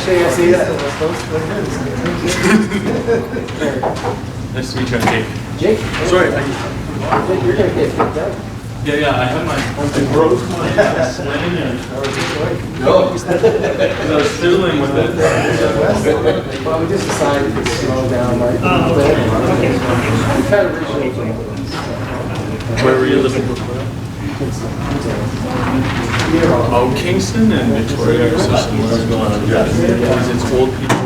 Actually, I see that. Nice to meet you, Jake. Jake? Sorry. You're going to get kicked out. Yeah, I had my, I broke my sling and I was fiddling with it. Well, we just decided to slow down, right? Kind of regional. Where were you living before? Oh, Kingston and Victoria are so similar. Because it's old people.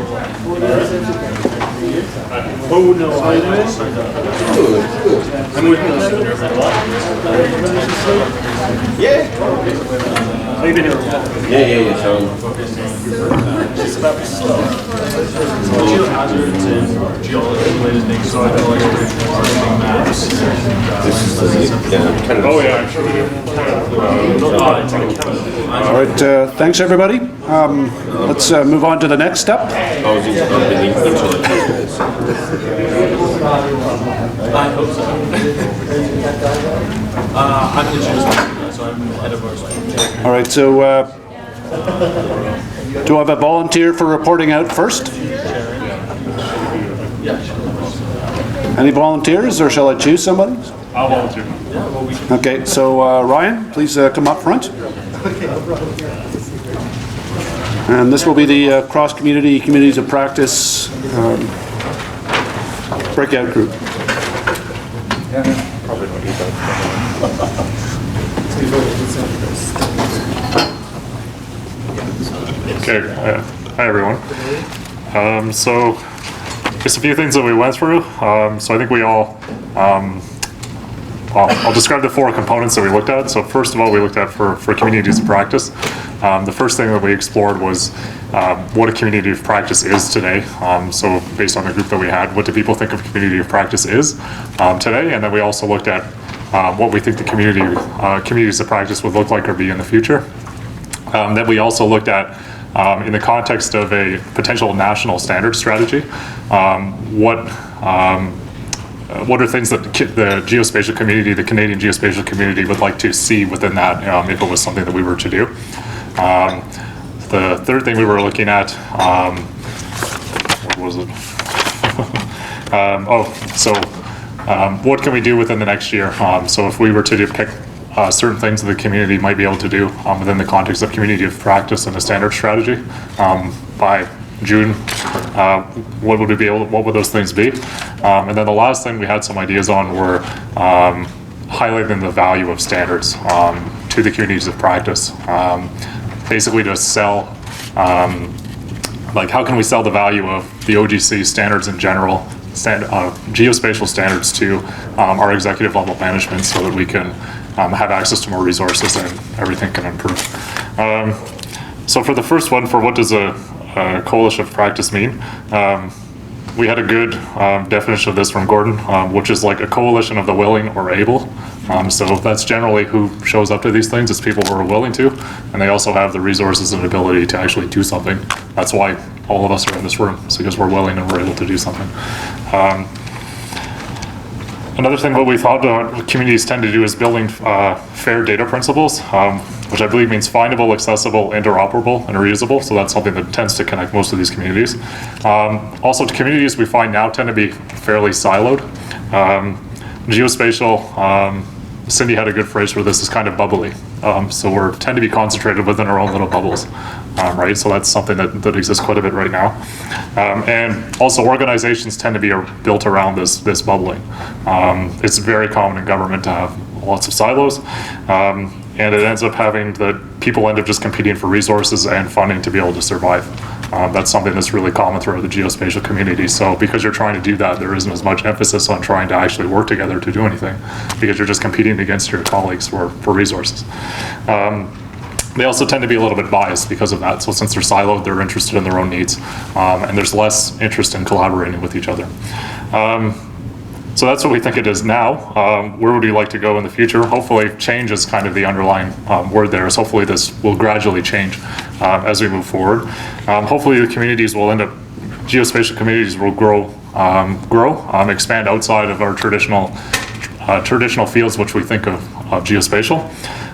Oh no, I'm with you. Yeah. How you been here? Yeah. So, It's about geohazards and geology related things, so I know like everything maps. this is kind of. Oh yeah, I'm sure we do. All right, thanks everybody. Let's move on to the next step. I was each of these guys. I hope so. I'm the Geospatial guy, so I'm head of our site. All right, so do I have a volunteer for reporting out first? Any volunteers, or shall I choose somebody? I'll volunteer. Okay, so Ryan, please come up front. And this will be the cross-community communities of practice breakout group. Okay, hi everyone. So just a few things that we went through. So I think we all, I'll describe the four components that we looked at. So first of all, we looked at for communities of practice. The first thing that we explored was what a community of practice is today. So based on the group that we had, what do people think of community of practice is today? And then we also looked at what we think the communities of practice would look like or be in the future. Then we also looked at, in the context of a potential national standard strategy, what are things that the geospatial community, the Canadian geospatial community, would like to see within that if it was something that we were to do. The third thing we were looking at, what was it? What can we do within the next year? So if we were to pick certain things that the community might be able to do within the context of community of practice and a standard strategy by June, what would those things be? And then the last thing we had some ideas on were highlighting the value of standards to the communities of practice. Basically to sell, like how can we sell the value of the OGC standards in general, geospatial standards to our executive level management so that we can have access to more resources and everything can improve. So for the first one, for what does a coalition of practice mean? We had a good definition of this from Gordon, which is like a coalition of the willing or able. So that's generally who shows up to these things. It's people who are willing to, and they also have the resources and ability to actually do something. That's why all of us are in this room, so because we're willing and we're able to do something. Another thing what we thought communities tend to do is building fair data principles, which I believe means findable, accessible, interoperable, and reusable. So that's something that tends to connect most of these communities. Also, communities we find now tend to be fairly siloed. Geospatial, Cindy had a good phrase for this, is kind of bubbly. So we tend to be concentrated within our own little bubbles, right? So that's something that exists quite a bit right now. And also organizations tend to be built around this bubbling. It's very common in government to have lots of silos. And it ends up having that people end up just competing for resources and funding to be able to survive. That's something that's really common throughout the geospatial community. So because you're trying to do that, there isn't as much emphasis on trying to actually work together to do anything, because you're just competing against your colleagues for resources. They also tend to be a little bit biased because of that. So since they're siloed, they're interested in their own needs, and there's less interest in collaborating with each other. So that's what we think it is now. Where would we like to go in the future? Hopefully change is kind of the underlying word there. So hopefully this will gradually change as we move forward. Hopefully the communities will end up, geospatial communities will grow, expand outside of our traditional fields, which we think of geospatial.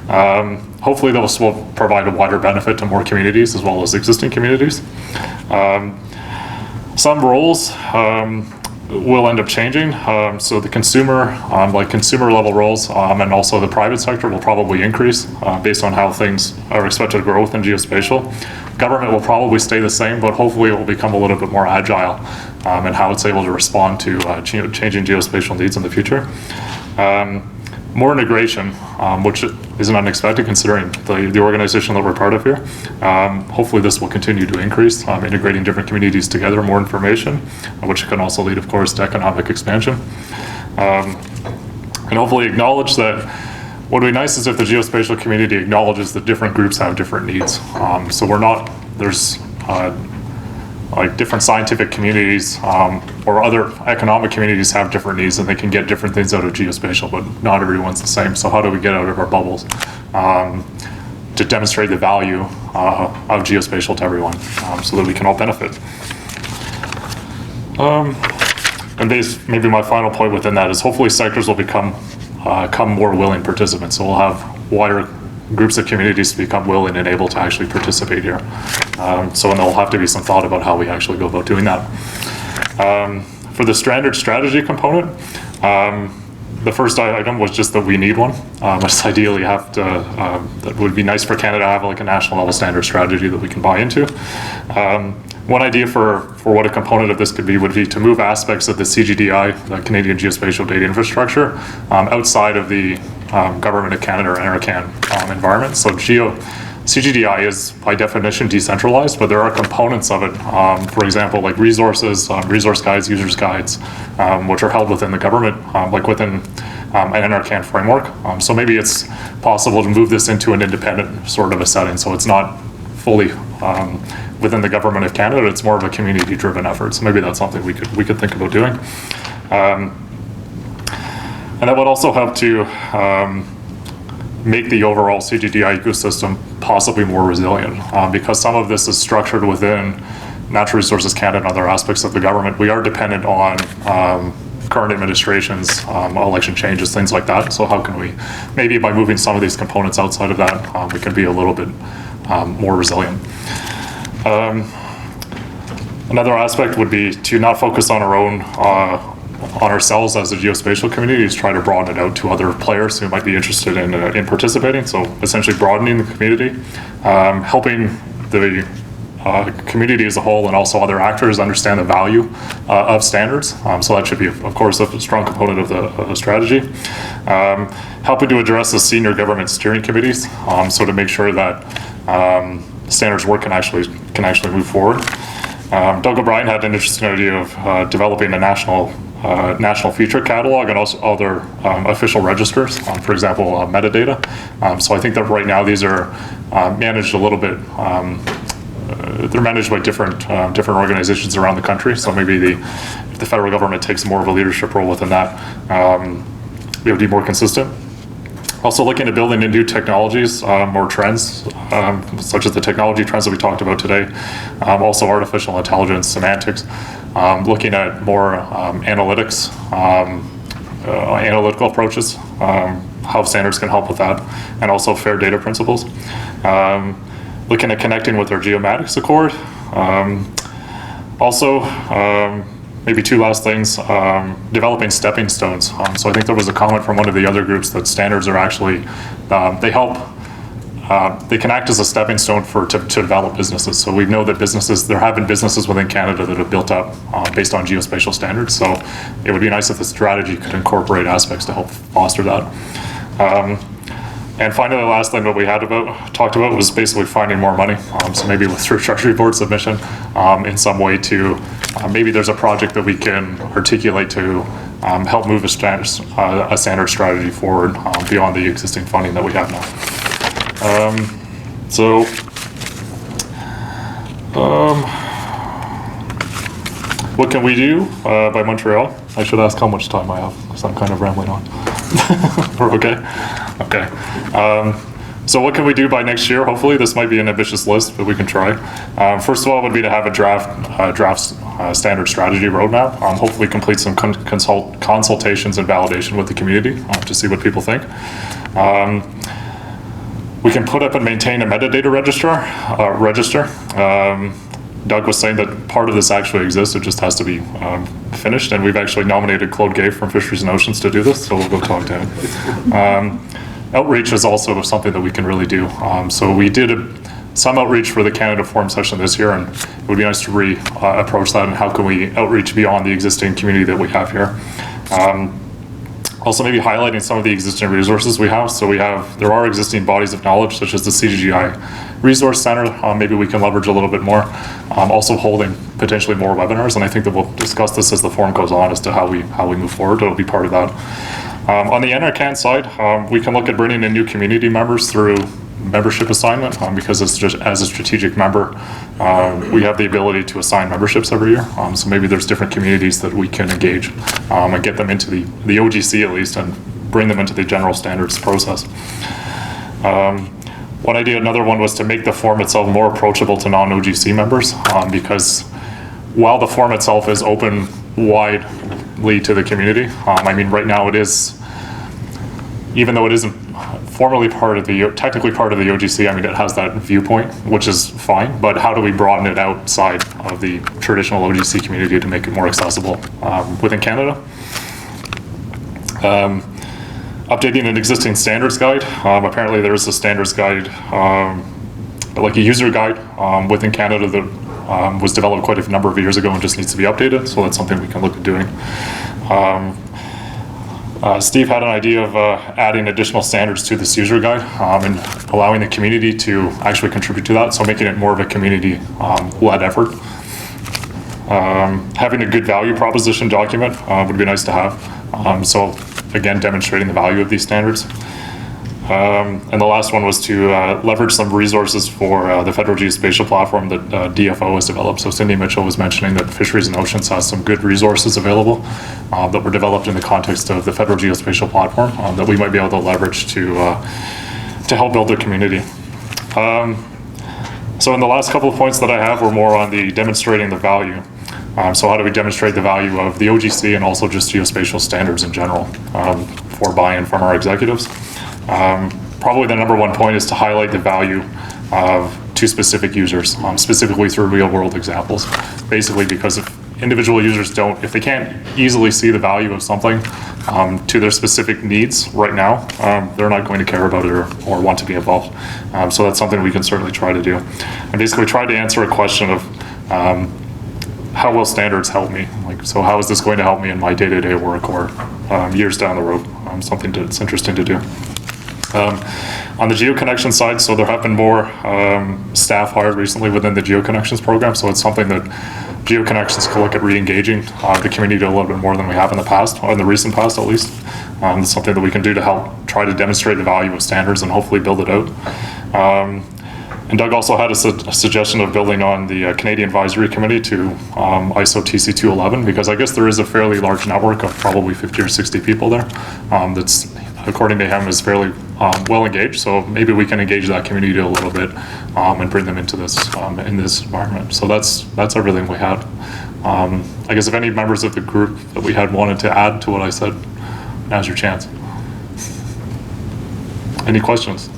Hopefully those will provide a wider benefit to more communities as well as existing communities. Some roles will end up changing. So the consumer, like consumer level roles, and also the private sector will probably increase based on how things are expected to grow within geospatial. Government will probably stay the same, but hopefully it will become a little bit more agile in how it's able to respond to changing geospatial needs in the future. More integration, which isn't unexpected considering the organization that we're part of here. Hopefully this will continue to increase, integrating different communities together, more information, which can also lead, of course, to economic expansion. And hopefully acknowledge that what would be nice is if the geospatial community acknowledges that different groups have different needs. So there's like different scientific communities or other economic communities have different needs and they can get different things out of geospatial, but not everyone's the same. So how do we get out of our bubbles to demonstrate the value of geospatial to everyone so that we can all benefit? And maybe my final point within that is hopefully sectors will become more willing participants. So we'll have wider groups of communities to become willing and able to actually participate here. So and there'll have to be some thought about how we actually go about doing that. For the standard strategy component, the first item was just that we need one. Just ideally have to, that would be nice for Canada to have like a national level standard strategy that we can buy into. One idea for what a component of this could be would be to move aspects of the CGDI, the Canadian Geospatial Data Infrastructure, outside of the Government of Canada or NRCan environment. So CGDI is by definition decentralized, but there are components of it, for example, like resources, resource guides, users guides, which are held within the government, like within an NRCan framework. So maybe it's possible to move this into an independent sort of a setting. So it's not fully within the Government of Canada, it's more of a community-driven effort. So maybe that's something we could think about doing. And that would also help to make the overall CGDI ecosystem possibly more resilient, because some of this is structured within Natural Resources Canada and other aspects of the government. We are dependent on current administrations, election changes, things like that. So how can we, maybe by moving some of these components outside of that, we can be a little bit more resilient. Another aspect would be to not focus on our own, on ourselves as a geospatial community, is try to broaden it out to other players who might be interested in participating. So essentially broadening the community, helping the community as a whole and also other actors understand the value of standards. So that should be, of course, a strong component of the strategy. Helping to address the senior government steering committees, so to make sure that standards work can actually move forward. Doug O'Brien had an interesting idea of developing a national feature catalog and also other official registers, for example, metadata. So I think that right now these are managed a little bit, they're managed by different organizations around the country. So maybe if the federal government takes more of a leadership role within that, it would be more consistent. Also looking at building in new technologies or trends, such as the technology trends that we talked about today. Also artificial intelligence, semantics, looking at more analytics, analytical approaches, how standards can help with that, and also fair data principles. Looking at connecting with our geomatics accord. Maybe two last things, developing stepping stones. So I think there was a comment from one of the other groups that standards are actually, they can act as a stepping stone to develop businesses. So we know that there have been businesses within Canada that have built up based on geospatial standards. So it would be nice if the strategy could incorporate aspects to help foster that. And finally, the last thing that we talked about was basically finding more money. So maybe through Treasury Board submission in some way to, maybe there's a project that we can articulate to help move a standard strategy forward beyond the existing funding that we have now. What can we do by Montreal? I should ask how much time I have, because I'm kind of rambling on. We're okay? Okay. So what can we do by next year? Hopefully, this might be an ambitious list, but we can try. First of all, would be to have a draft standard strategy roadmap. Hopefully complete some consultations and validation with the community to see what people think. We can put up and maintain a metadata register. Doug was saying that part of this actually exists, it just has to be finished, and we've actually nominated Claude Gay from Fisheries and Oceans to do this, so we'll go talk to him. Outreach is also something that we can really do. So we did some outreach for the Canada Forum session this year, and it would be nice to approach that, and how can we outreach beyond the existing community that we have here. Also maybe highlighting some of the existing resources we have. So there are existing bodies of knowledge, such as the CGI Resource Center. Maybe we can leverage a little bit more. Also holding potentially more webinars, and I think that we'll discuss this as the forum goes on as to how we move forward. It'll be part of that. On the NRCan side, we can look at bringing in new community members through membership assignment, because as a strategic member, we have the ability to assign memberships every year. So maybe there's different communities that we can engage and get them into the OGC at least, and bring them into the general standards process. One idea, another one, was to make the forum itself more approachable to non-OGC members, because while the forum itself is open widely to the community, I mean, right now it is, even though it isn't formally technically part of the OGC, I mean, it has that viewpoint, which is fine, but how do we broaden it outside of the traditional OGC community to make it more accessible within Canada? Updating an existing standards guide. Apparently there is a standards guide, like a user guide within Canada that was developed quite a number of years ago and just needs to be updated, so that's something we can look at doing. Steve had an idea of adding additional standards to this user guide and allowing the community to actually contribute to that, so making it more of a community-led effort. Having a good value proposition document would be nice to have. So again, demonstrating the value of these standards. And the last one was to leverage some resources for the Federal Geospatial platform that DFO has developed. So Cindy Mitchell was mentioning that Fisheries and Oceans has some good resources available that were developed in the context of the Federal Geospatial platform that we might be able to leverage to help build their community. So in the last couple of points that I have were more on the demonstrating the value. So how do we demonstrate the value of the OGC and also just geospatial standards in general for buy-in from our executives? Probably the number one point is to highlight the value to specific users, specifically through real-world examples. Basically, because if individual users if they can't easily see the value of something to their specific needs right now, they're not going to care about it or want to be involved. So that's something we can certainly try to do. And basically try to answer a question of how will standards help me? So how is this going to help me in my day-to-day work or years down the road? Something that's interesting to do. On the GeoConnection side, so there have been more staff hired recently within the GeoConnections program, so it's something that GeoConnections can look at re-engaging the community a little bit more than we have in the past, or in the recent past at least. It's something that we can do to help try to demonstrate the value of standards and hopefully build it out. And Doug also had a suggestion of building on the Canadian Advisory Committee to ISO TC 211, because I guess there is a fairly large network of probably 50 or 60 people there that's, according to him, is fairly well engaged. So maybe we can engage that community a little bit and bring them into this in this environment. So that's everything we had. I guess if any members of the group that we had wanted to add to what I said, now's your chance. Any questions?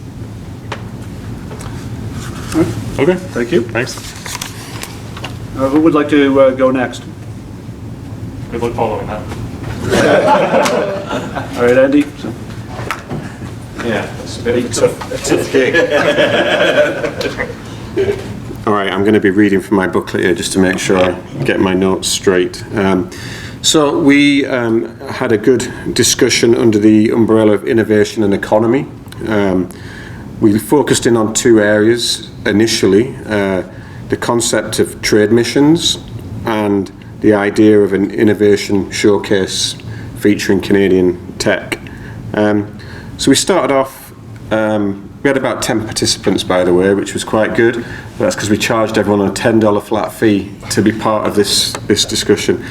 Okay. Thank you. Thanks. Who would like to go next? Good luck following that. All right, Andy. Yeah, it's a very tough gig. All right, I'm going to be reading from my booklet here just to make sure I get my notes straight. So we had a good discussion under the umbrella of innovation and economy. We focused in on two areas initially, the concept of trade missions and the idea of an innovation showcase featuring Canadian tech. So we started off, we had about 10 participants, by the way, which was quite good. That's because we charged everyone a $10 flat fee to be part of this discussion.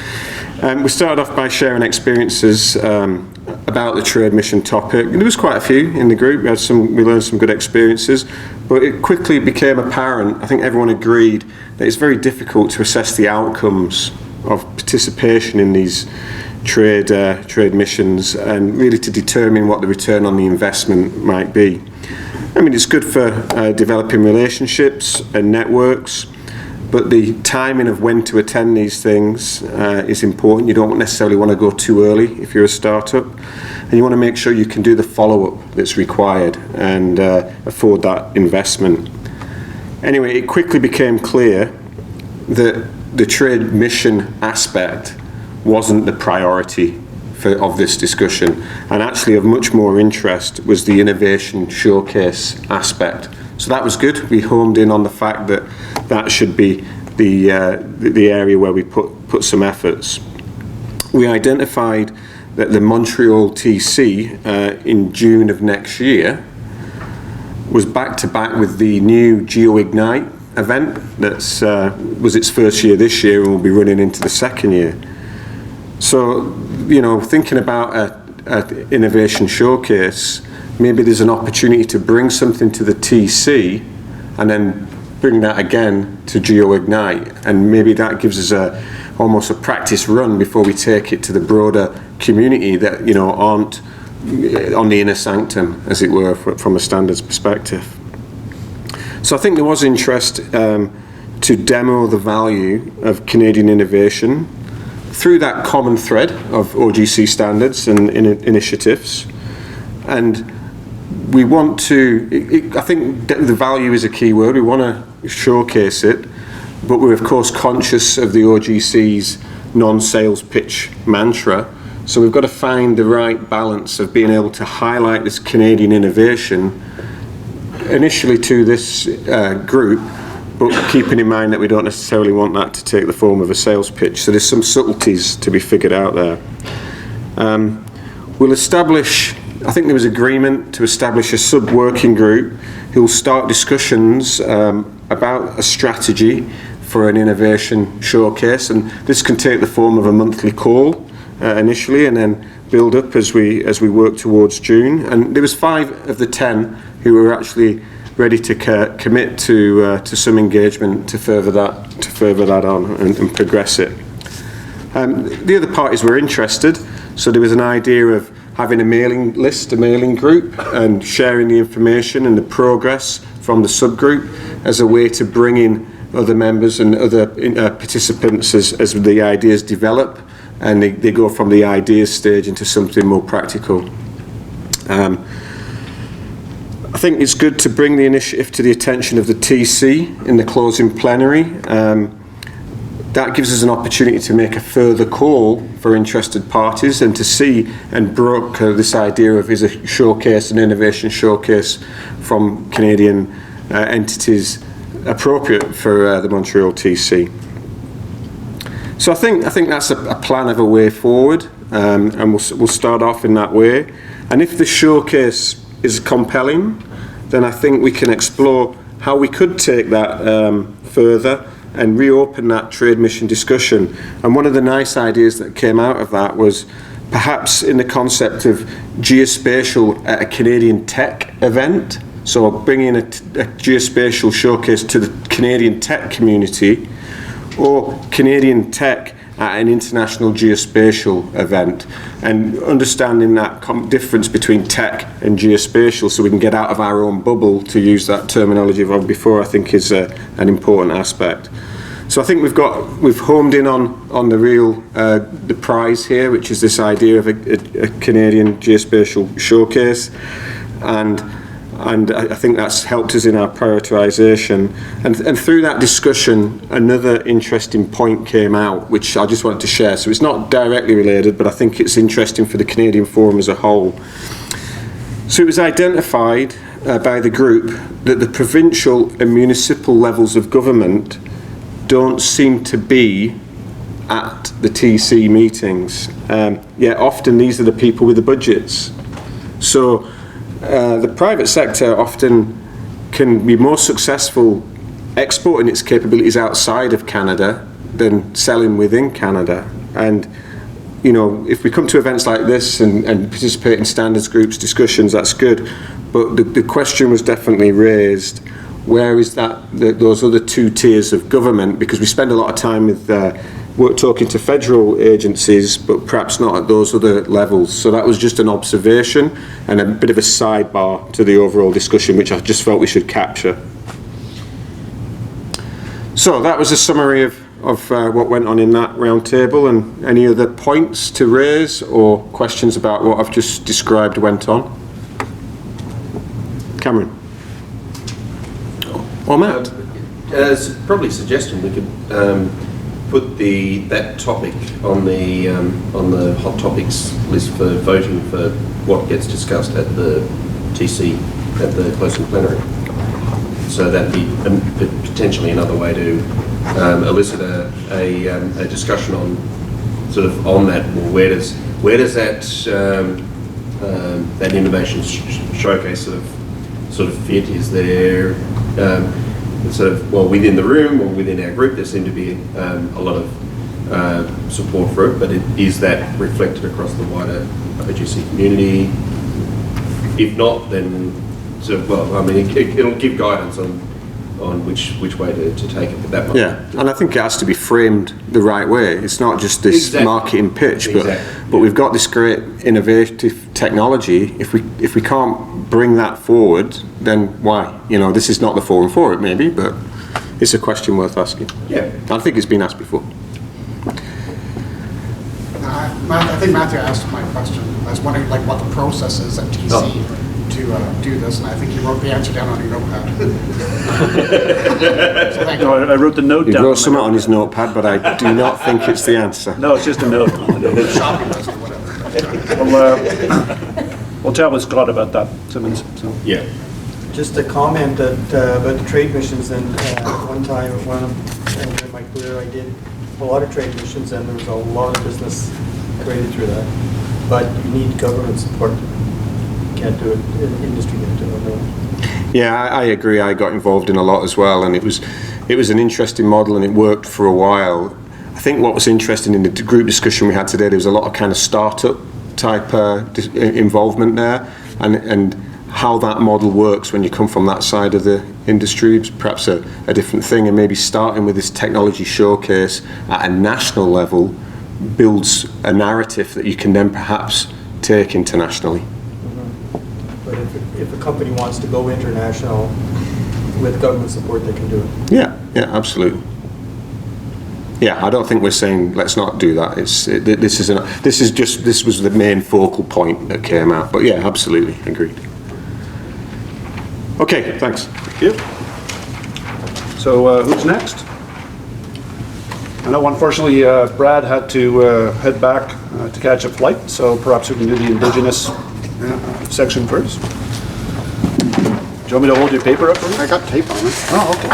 We started off by sharing experiences about the trade mission topic. There was quite a few in the group. We learned some good experiences, but it quickly became apparent, I think everyone agreed, that it's very difficult to assess the outcomes of participation in these trade missions and really to determine what the return on the investment might be. I mean, it's good for developing relationships and networks, but the timing of when to attend these things is important. You don't necessarily want to go too early if you're a startup, and you want to make sure you can do the follow-up that's required and afford that investment. Anyway, it quickly became clear that the trade mission aspect wasn't the priority of this discussion, and actually of much more interest was the innovation showcase aspect. So that was good. We homed in on the fact that that should be the area where we put some efforts. We identified that the Montreal TC in June of next year was back to back with the new GeoIgnite event that's was its first year this year and will be running into the second year. So, you know, thinking about an innovation showcase, maybe there's an opportunity to bring something to the TC and then bring that again to GeoIgnite, and maybe that gives us almost a practice run before we take it to the broader community that, you know, aren't on the inner sanctum, as it were, from a standards perspective. So I think there was interest to demo the value of Canadian innovation through that common thread of OGC standards and initiatives. And we want to, I think the value is a key word, we want to showcase it, but we're of course conscious of the OGC's non-sales pitch mantra. So we've got to find the right balance of being able to highlight this Canadian innovation initially to this group, but keeping in mind that we don't necessarily want that to take the form of a sales pitch. So there's some subtleties to be figured out there. We'll establish, I think there was agreement to establish a sub-working group who will start discussions about a strategy for an innovation showcase, and this can take the form of a monthly call initially and then build up as we work towards June. And there was 5 of the 10 who were actually ready to commit to some engagement to further that on and progress it. The other parties were interested, so there was an idea of having a mailing list, a mailing group, and sharing the information and the progress from the subgroup as a way to bring in other members and other participants as the ideas develop and they go from the ideas stage into something more practical. I think it's good to bring the initiative to the attention of the TC in the closing plenary. That gives us an opportunity to make a further call for interested parties and to see and broker this idea of is a showcase, an innovation showcase from Canadian entities appropriate for the Montreal TC. So I think that's a plan of a way forward, and we'll start off in that way. And if the showcase is compelling, then I think we can explore how we could take that further and reopen that trade mission discussion. And one of the nice ideas that came out of that was perhaps in the concept of geospatial at a Canadian tech event. So bringing a geospatial showcase to the Canadian tech community, or Canadian tech at an international geospatial event, and understanding that difference between tech and geospatial so we can get out of our own bubble, to use that terminology of before, I think is an important aspect. So I think we've homed in on the real the prize here, which is this idea of a Canadian geospatial showcase, and I think that's helped us in our prioritisation. And through that discussion, another interesting point came out, which I just wanted to share. So it's not directly related, but I think it's interesting for the Canadian Forum as a whole. So it was identified by the group that the provincial and municipal levels of government don't seem to be at the TC meetings. Yet often these are the people with the budgets. So the private sector often can be more successful exporting its capabilities outside of Canada than selling within Canada. And, you know, if we come to events like this and participate in standards groups, discussions, that's good. But the question was definitely raised, where is those other two tiers of government? Because we spend a lot of time with talking to federal agencies, but perhaps not at those other levels. So that was just an observation and a bit of a sidebar to the overall discussion, which I just felt we should capture. So that was a summary of what went on in that round table, and any other points to raise or questions about what I've just described went on? Cameron? Or Matt? It's probably a suggestion we could put that topic on the hot topics list for voting for what gets discussed at the TC, at the closing plenary. So that'd be potentially another way to elicit a discussion on on that. Well, where does that innovation showcase sort of fit? Is there within the room or within our group there seem to be a lot of support for it, but is that reflected across the wider OGC community? If not, then it'll give guidance on which way to take it. But that might and I think it has to be framed the right way. It's not just this marketing pitch, but we've got this great innovative technology. If we can't bring that forward, then why? This is not the forum for it, maybe, but it's a question worth asking. Yeah, I think it's been asked before. I think Matthew asked my question. I was wondering what the process is at TC to do this, and I think you wrote the answer down on your notepad. So thank you. I wrote the note He down. wrote something on his notepad, but I do not think it's the answer. No, it's just a note. Shopping list or whatever. We'll tell with Scott about that, Simmons. So. yeah. Just a comment about the trade missions, and one time in my career I did a lot of trade missions, and there was a lot of business created through that. But you need government support. You can't do it, industry can't do it. No. Yeah, I agree. I got involved in a lot as well, and it was an interesting model, and it worked for a while. I think what was interesting in the group discussion we had today, there was a lot of kind of startup type involvement there, and how that model works when you come from that side of the industry is perhaps a different thing, and maybe starting with this technology showcase at a national level builds a narrative that you can then perhaps take internationally. But if a company wants to go international with government support, they can do it. Yeah, absolutely. Yeah, I don't think we're saying let's not do that. This was the main focal point that came out. But yeah, absolutely, agreed. Okay, thanks. Thank you. So who's next? I know unfortunately Brad had to head back to catch a flight, so perhaps we can do the Indigenous section first. Do you want me to hold your paper up for you? I got tape on it. Oh, okay.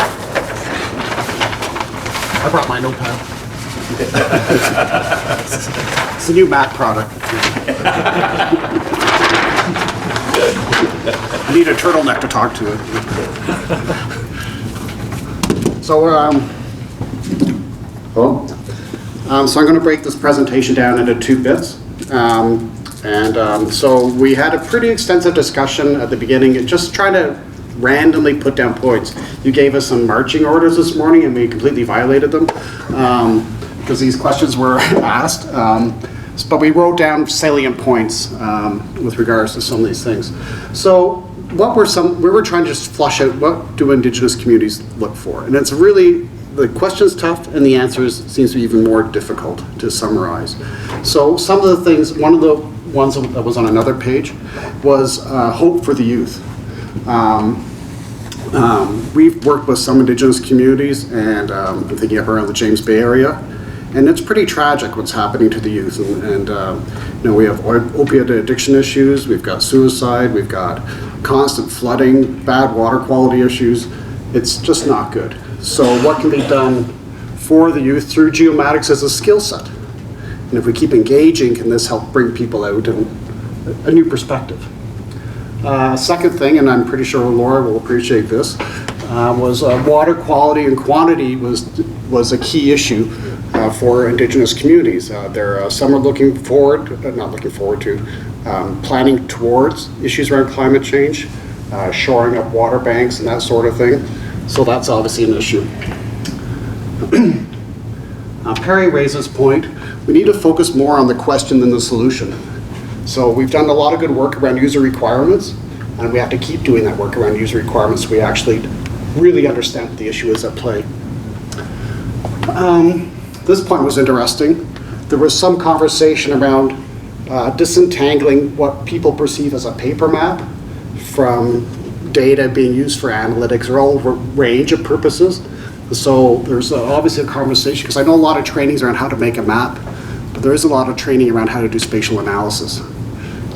I brought my notepad. It's a new Mac product. I need a turtleneck to talk to it. So, so I'm going to break this presentation down into two bits. So we had a pretty extensive discussion at the beginning, just trying to randomly put down points. You gave us some marching orders this morning, and we completely violated them because these questions were asked. But we wrote down salient points with regards to some of these things. So we were trying to just flush out what do Indigenous communities look for, and it's really, the question's tough and the answers seems to be even more difficult to summarize. So some of the things, one of the ones that was on another page was hope for the youth. We've worked with some Indigenous communities, and I'm thinking of around the James Bay area, and it's pretty tragic what's happening to the youth. And we have opiate addiction issues, we've got suicide, we've got constant flooding, bad water quality issues. It's just not good. So what can be done for the youth through geomatics as a skill set? And if we keep engaging, can this help bring people out and a new perspective? Second thing, and I'm pretty sure Laura will appreciate this, was water quality and quantity was a key issue for Indigenous communities. Some are not looking forward to planning towards issues around climate change, shoring up water banks and that sort of thing. So that's obviously an issue. Perry raises point, we need to focus more on the question than the solution. So we've done a lot of good work around user requirements, and we have to keep doing that work around user requirements so we actually really understand what the issue is at play. This point was interesting. There was some conversation around disentangling what people perceive as a paper map from data being used for analytics or all range of purposes. So there's obviously a conversation, because I know a lot of trainings around how to make a map, but there is a lot of training around how to do spatial analysis.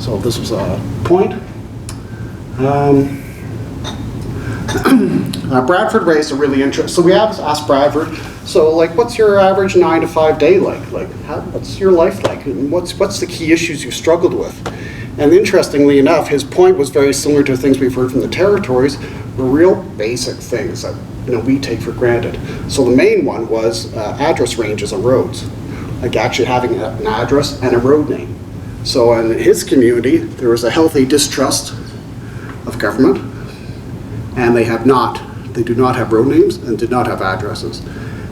So this was a point. Bradford raised a really interesting, so we have asked Bradford, so like what's your average 9 to 5 day like? What's your life like? And what's the key issues you've struggled with? And interestingly enough, his point was very similar to things we've heard from the territories, were real basic things that we take for granted. So the main one was address ranges on roads, like actually having an address and a road name. So in his community, there was a healthy distrust of government, and they do not have road names and did not have addresses.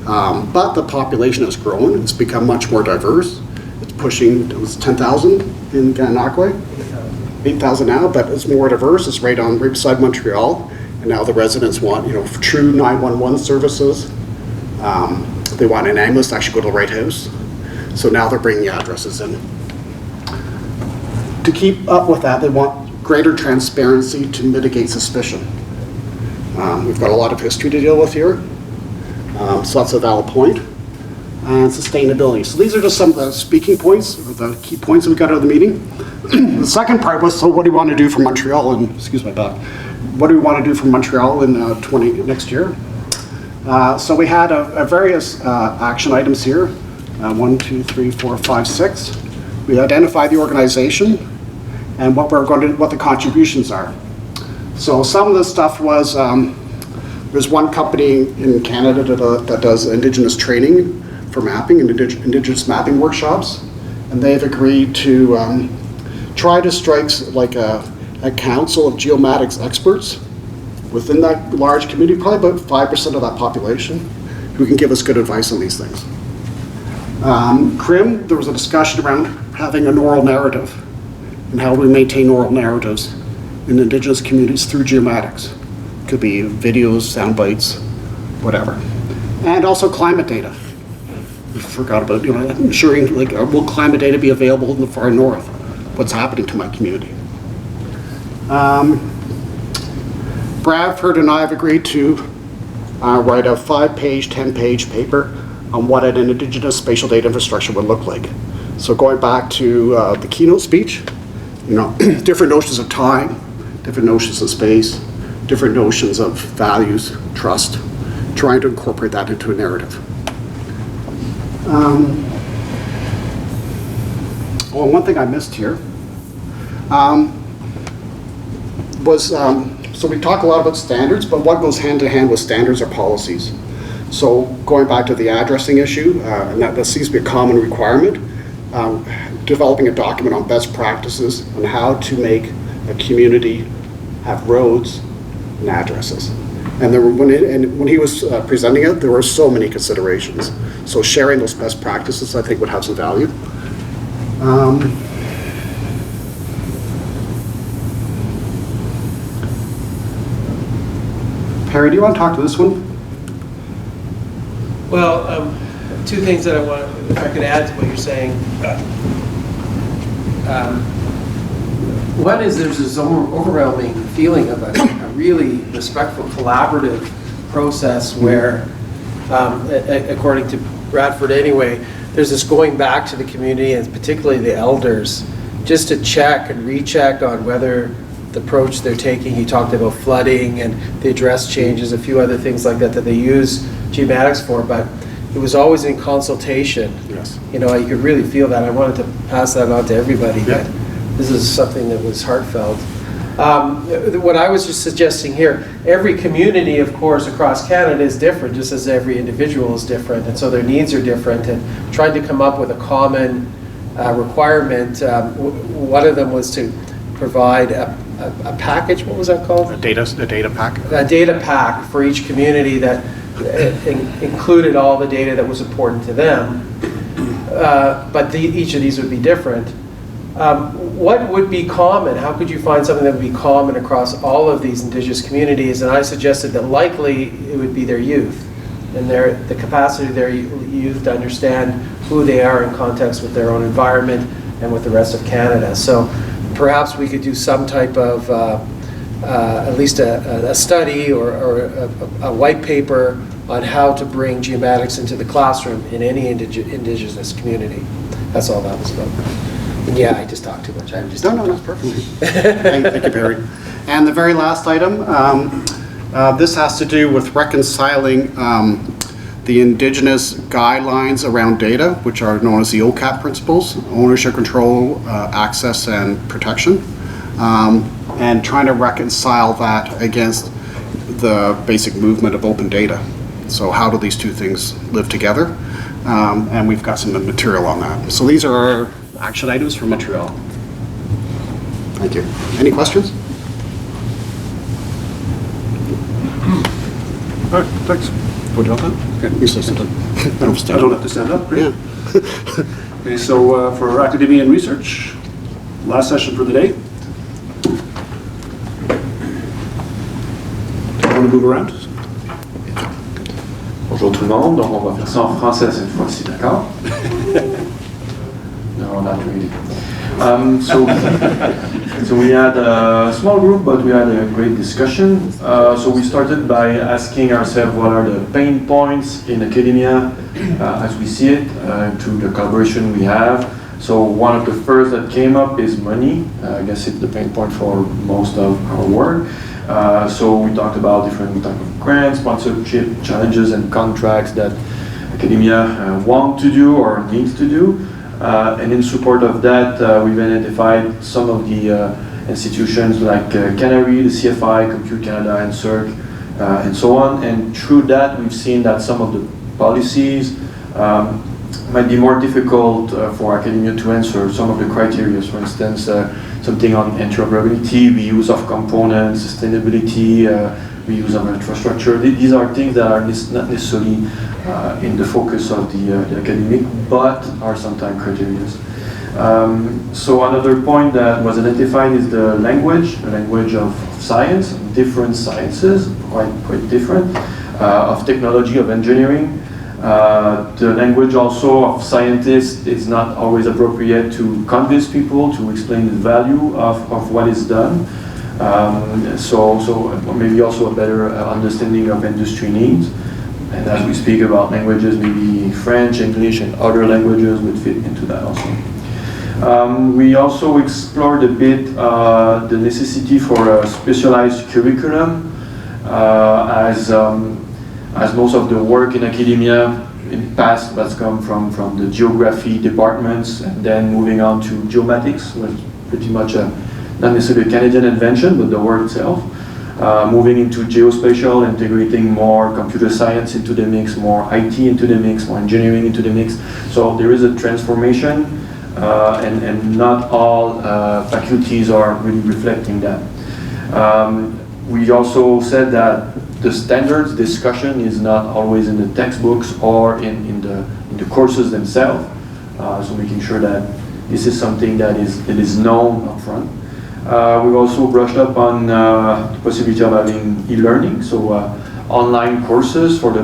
But the population has grown, it's become much more diverse. It's pushing, it was 10,000 in Gananoque, 8,000 now, but it's more diverse, it's right beside Montreal. And now the residents want, true 911 services. They want an ambulance to actually go to the right house. So now they're bringing addresses in. To keep up with that, they want greater transparency to mitigate suspicion. We've got a lot of history to deal with here. So that's a valid point. And sustainability. So these are just some of the speaking points, or the key points that we got out of the meeting. The second part was, so what do you want to do for Montreal? And excuse my back. What do we want to do for Montreal in next year? So we had various action items here. 1, 2, 3, 4, 5, 6. We identified the organization and what the contributions are. So some of the stuff was, there's one company in Canada that does Indigenous training for mapping and Indigenous mapping workshops, and they've agreed to try to strike like a council of geomatics experts within that large community, probably about 5% of that population, who can give us good advice on these things. CRIM, there was a discussion around having an oral narrative and how we maintain oral narratives in Indigenous communities through geomatics. Could be videos, sound bites, whatever. And also climate data. We forgot about, ensuring, will climate data be available in the far north? What's happening to my community? Bradford and I have agreed to write a 5-page, 10-page paper on what an Indigenous spatial data infrastructure would look like. So going back to the keynote speech, different notions of time, different notions of space, different notions of values, trust, trying to incorporate that into a narrative. One thing I missed here was, so we talk a lot about standards, but what goes hand in hand with standards are policies. So going back to the addressing issue, and that seems to be a common requirement, developing a document on best practices on how to make a community have roads and addresses. And when he was presenting it, there were so many considerations. So sharing those best practices, I think, would have some value. Perry, do you want to talk to this one? Well, two things that I want, if I could add to what you're saying. One is there's this overwhelming feeling of a really respectful, collaborative process where, according to Bradford anyway, there's this going back to the community and particularly the elders, just to check and recheck on whether the approach they're taking. He talked about flooding and the address changes, a few other things like that that they use geomatics for, but it was always in consultation. Yes. You could really feel that. I wanted to pass that on to everybody. Yeah. That this is something that was heartfelt. What I was just suggesting here, every community, of course, across Canada is different, just as every individual is different, and so their needs are different, and trying to come up with a common requirement. One of them was to provide a package, what was that called? A data pack. A data pack for each community that included all the data that was important to them. But each of these would be different. What would be common? How could you find something that would be common across all of these Indigenous communities? And I suggested that likely it would be their youth and the capacity of their youth to understand who they are in context with their own environment and with the rest of Canada. So perhaps we could do some type of, at least a study or a white paper on how to bring geomatics into the classroom in any Indigenous community. That's all that was about. And yeah, I just talked too much. I'm just No, that's perfect. Thank you, Barry. And the very last item, this has to do with reconciling the Indigenous guidelines around data, which are known as the OCAP principles, ownership, control, access, and protection, and trying to reconcile that against the basic movement of open data. So how do these two things live together? And we've got some material on that. So these are our action items for Montreal. Thank you. Any questions? All right, thanks. Would you want that? Okay, you say something. I don't stand I don't up. have to stand up, great. Yeah. Okay, so for academia and research, last session for the day. Do you want to move around? Bonjour tout le monde, donc on va faire ça en français cette fois-ci, d'accord? No, not really. So we had a small group, but we had a great discussion. So we started by asking ourselves what are the pain points in academia as we see it, to the collaboration we have. So one of the first that came up is money. I guess it's the pain point for most of our work. So we talked about different type of grants, sponsorship, challenges, and contracts that academia want to do or needs to do. And in support of that, we've identified some of the institutions like Canary, the CFI, Compute Canada, and CERC, and so on. And through that, we've seen that some of the policies might be more difficult for academia to answer some of the criteria. For instance, something on interoperability, reuse of components, sustainability, reuse of infrastructure. These are things that are not necessarily in the focus of the academic, but are sometimes criteria. So another point that was identified is the language of science, different sciences, quite different, of technology, of engineering. The language also of scientists is not always appropriate to convince people, to explain the value of what is done. So maybe also a better understanding of industry needs. And as we speak about languages, maybe French, English, and other languages would fit into that also. We also explored a bit the necessity for a specialized curriculum, as most of the work in academia in the past has come from the geography departments, and then moving on to geomatics, was pretty much not necessarily a Canadian invention, but the word itself. Moving into geospatial, integrating more computer science into the mix, more IT into the mix, more engineering into the mix. So there is a transformation, and not all faculties are really reflecting that. We also said that the standards discussion is not always in the textbooks or in the courses themselves. So making sure that this is something that is known up front. We've also brushed up on the possibility of having e-learning, so online courses for the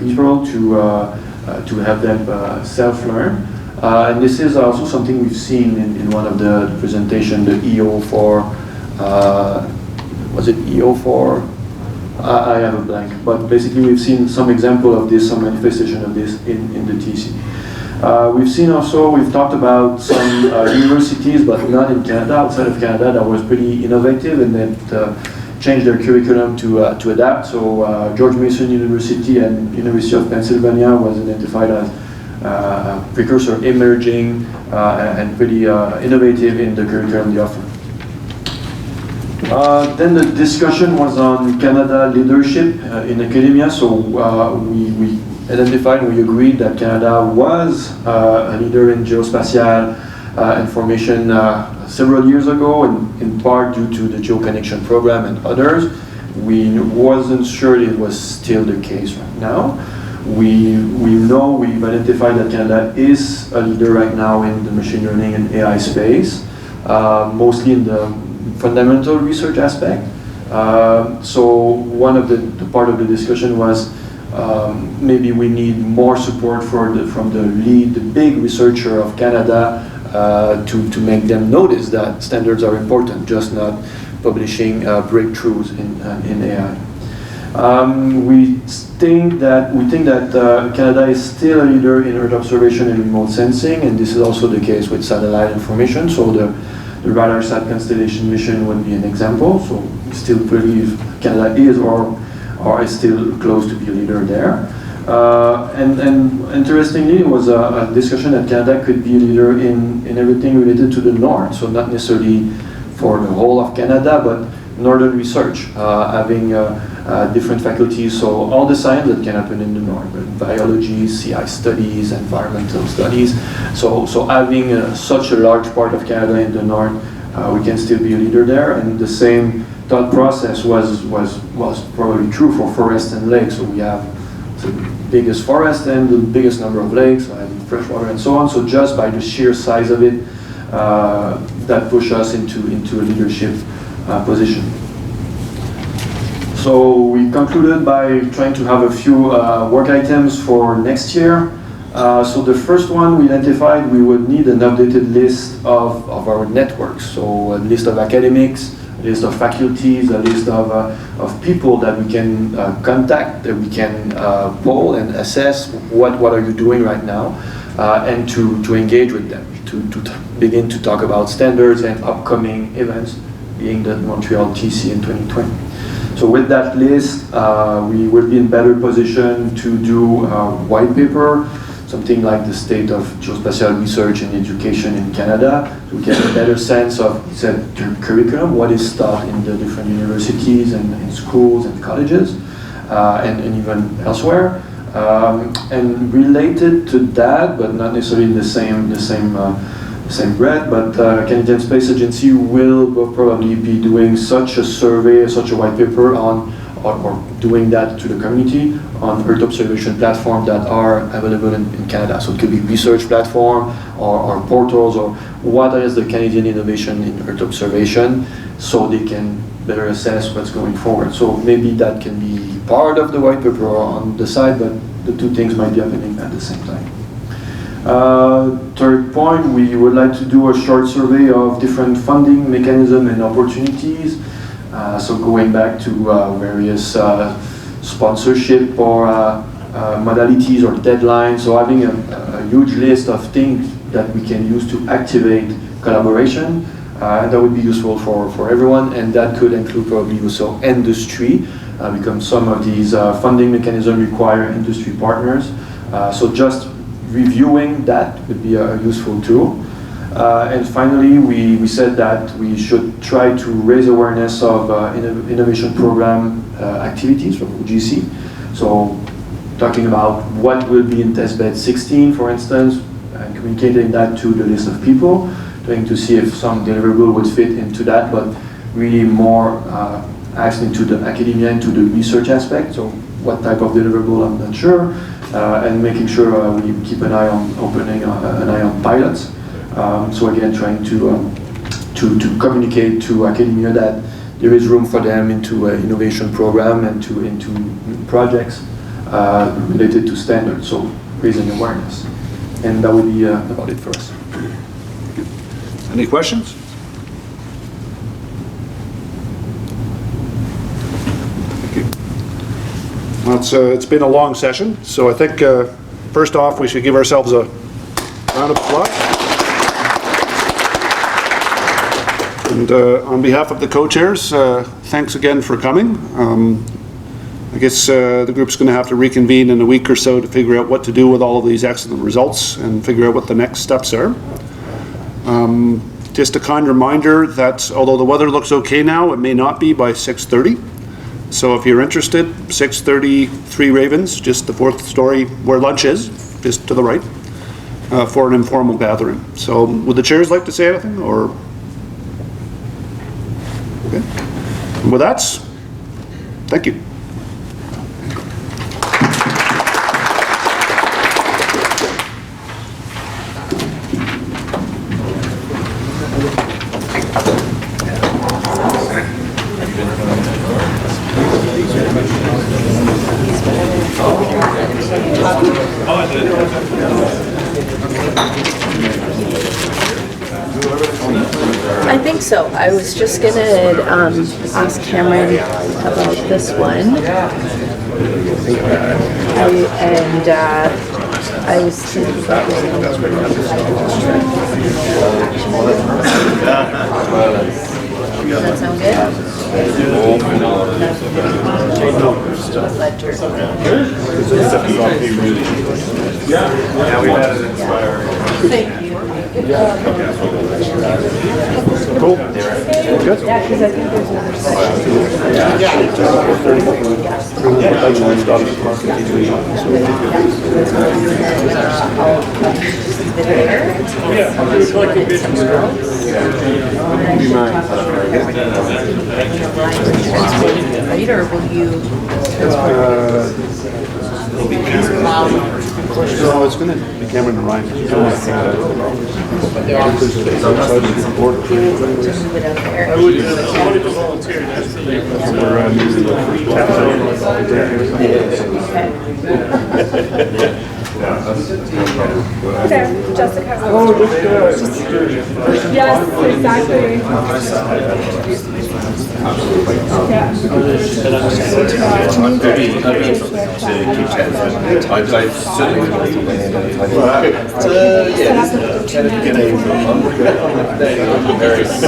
people to have them self-learn. And this is also something we've seen in one of the presentation, the EO4, was it EO4? I have a blank, but basically we've seen some example of this, some manifestation of this in the TC. We've seen also, we've talked about some universities, but not in Canada, outside of Canada, that was pretty innovative and that changed their curriculum to adapt. So George Mason University and University of Pennsylvania was identified as precursor, emerging, and pretty innovative in the curriculum they offer. Then the discussion was on Canada leadership in academia. So we identified and we agreed that Canada was a leader in geospatial, information several years ago, and in part due to the GeoConnection program and others. We wasn't sure it was still the case right now. We've identified that Canada is a leader right now in the machine learning and AI space, mostly in the fundamental research aspect. So one of the part of the discussion was maybe we need more support from the big researcher of Canada to make them notice that standards are important, just not publishing breakthroughs in AI. We think that Canada is still a leader in Earth observation and remote sensing, and this is also the case with satellite information. So the RadarSat constellation mission would be an example. So we still believe Canada is or is still close to be a leader there. And interestingly, it was a discussion that Canada could be a leader in everything related to the north. So not necessarily for the whole of Canada, but northern research, having different faculties. So all the science that can happen in the north, biology, CI studies, environmental studies. So having such a large part of Canada in the north, we can still be a leader there. And the same thought process was probably true for forests and lakes. So we have the biggest forest and the biggest number of lakes and freshwater and so on. So just by the sheer size of it, that push us into a leadership position. So we concluded by trying to have a few work items for next year. So the first one we identified, we would need an updated list of our networks. So a list of academics, a list of faculties, a list of people that we can contact, that we can poll and assess what are you doing right now, and to engage with them, to begin to talk about standards and upcoming events, being the Montreal TC in 2020. So with that list, we will be in better position to do a white paper, something like the state of geospatial research and education in Canada, to get a better sense of the curriculum, what is taught in the different universities and in schools and colleges, and even elsewhere. And related to that, but not necessarily in the same breath, but Canadian Space Agency will probably be doing such a survey, such a white paper on, or doing that to the community on Earth observation platforms that are available in Canada. So it could be research platform or portals, or what is the Canadian innovation in Earth observation, so they can better assess what's going forward. So maybe that can be part of the white paper on the side, but the two things might be happening at the same time. Third point, we would like to do a short survey of different funding mechanisms and opportunities. So going back to various sponsorship or modalities or deadlines. So having a huge list of things that we can use to activate collaboration, that would be useful for everyone, and that could include probably also industry, because some of these funding mechanisms require industry partners. So just reviewing that would be a useful tool. And finally, we said that we should try to raise awareness of innovation program activities from OGC. So talking about what will be in testbed 16, for instance, and communicating that to the list of people, trying to see if some deliverable would fit into that, but really more asked into the academia, into the research aspect. So what type of deliverable, I'm not sure. And making sure we keep an eye on opening an eye on pilots. So again, trying to communicate to academia that there is room for them into an innovation program and into projects related to standards. So raising awareness, and that would be about it for us. Any questions? Well, it's been a long session, so I think first off we should give ourselves a round of applause. And on behalf of the co-chairs, thanks again for coming. I guess the group's going to have to reconvene in a week or so to figure out what to do with all of these excellent results and figure out what the next steps are. Just a kind reminder that although the weather looks okay now, it may not be by 6:30. So if you're interested, 6:30, 3 Ravens, just the 4th story where lunch is, just to the right. for an informal gathering. So would the chairs like to say anything, or? Okay. With that, thank you. I think so. I was just gonna ask Cameron about this one. I was thinking about Does that sound good? Thank you. Cool. Good. Yeah, because I think there's another section. Right, or will you? No, it's going to be Cameron and Ryan. Move it out there. I wanted to volunteer. There, Jessica. Yes, exactly. Yeah.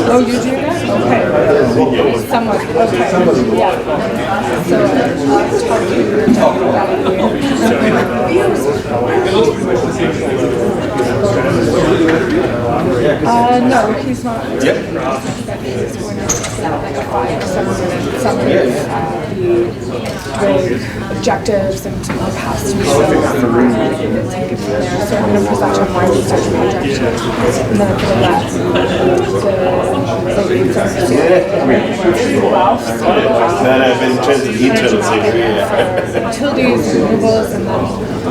Oh, you do that? Okay. Someone, okay. Yeah. So, talking about it. No, he's not. Yep. He's going to some of the objectives and some of the past years. So I'm going to present on my research project, and then after that, utilities, renewables, and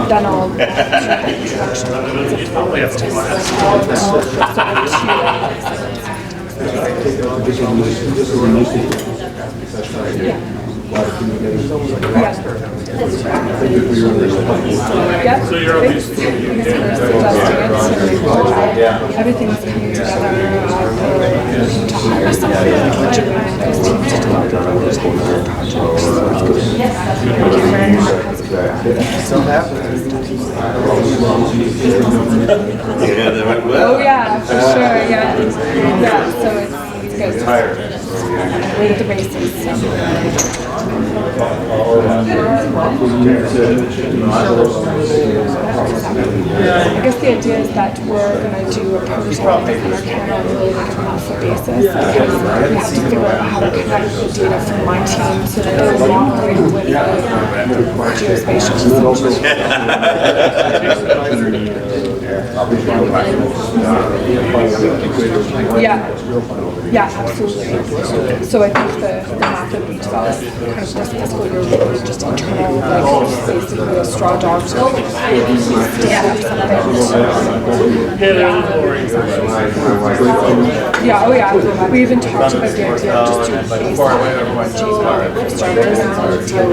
then I'll introduction. So you're everything's coming together. Looking to hire somebody like engineering those teams to develop projects. Oh yeah, for sure. Yeah, so it's good. We're at the races. I guess the idea is that we're going to do a prototype on our camera on really like an alpha basis, because we have to figure out how to connect the data from my team so that they're cooperating with the geospatial systems. Yeah, absolutely. So I think the method we developed kind of this fiscal year was just internal, like basically a straw dog to stand up something. Yeah, oh yeah. We even talked about the idea of just doing baseline starters and deal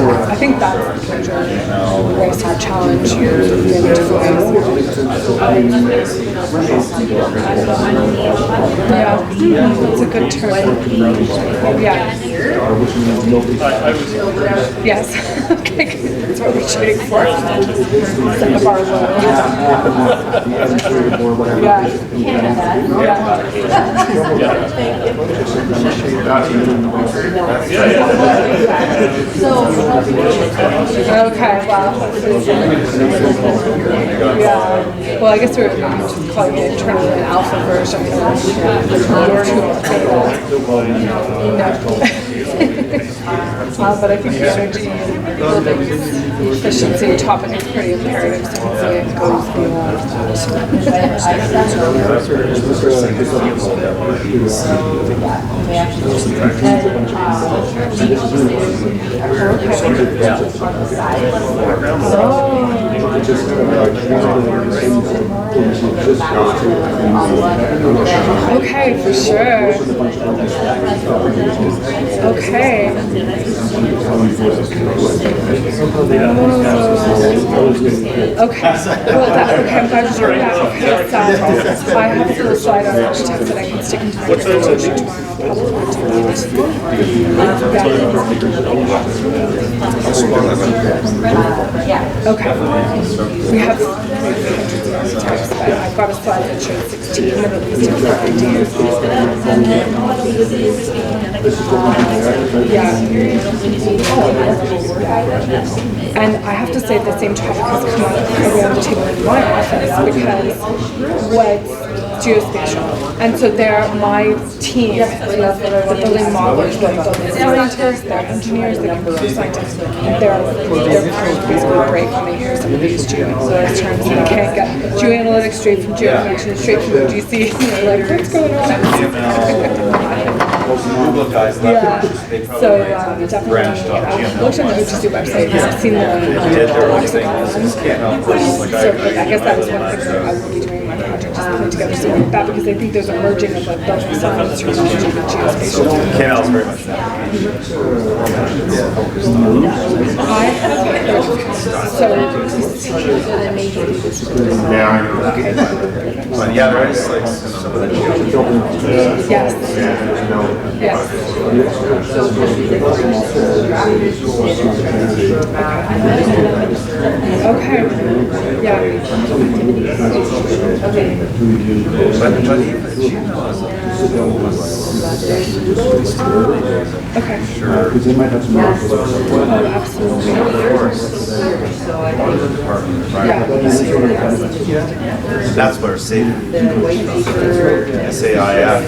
with I think that's the major race our challenge here. Yeah, it's a good term. Yeah. Yes. Okay, good. That's what we're shooting for. Set the bar low. Yeah. Okay, wow. Yeah. Well, I guess we're just calling it internally an alpha version. But I think the energy building efficiency topic is pretty imperative, so hopefully it goes beyond Okay, for sure. Okay. Okay. Well, okay, I'm glad you're doing that. Okay, so I have a little slide on architects that I can stick into my presentation tomorrow. I'll probably want to Okay. We have hundreds of architects, but I've got a slide that shows 16 that are at least different ideas. Yeah. And I have to say the same topic has come up around the table in my office because what's geospatial. And so my team, the building modelers, the building scientists, they're engineers, they're computer scientists, they're basically break when they hear some of these geoanalytics terms and they can't get geoanalytics straight from geoconnection, straight from OGC. They're like, what's going on? Yeah, so definitely, I've looked on the OGC website, I've seen the lexicons. So I guess that was one thing that I will be doing in my project, just putting together something like that, because I think there's a merging of like building science, terminology, and geospatial. Canals very much. I have, so, But yeah, there is like some of the yes, yes. Okay, yeah. Okay. Sure. Because they might have some. Oh, absolutely. Yeah. That's where saving SAIF.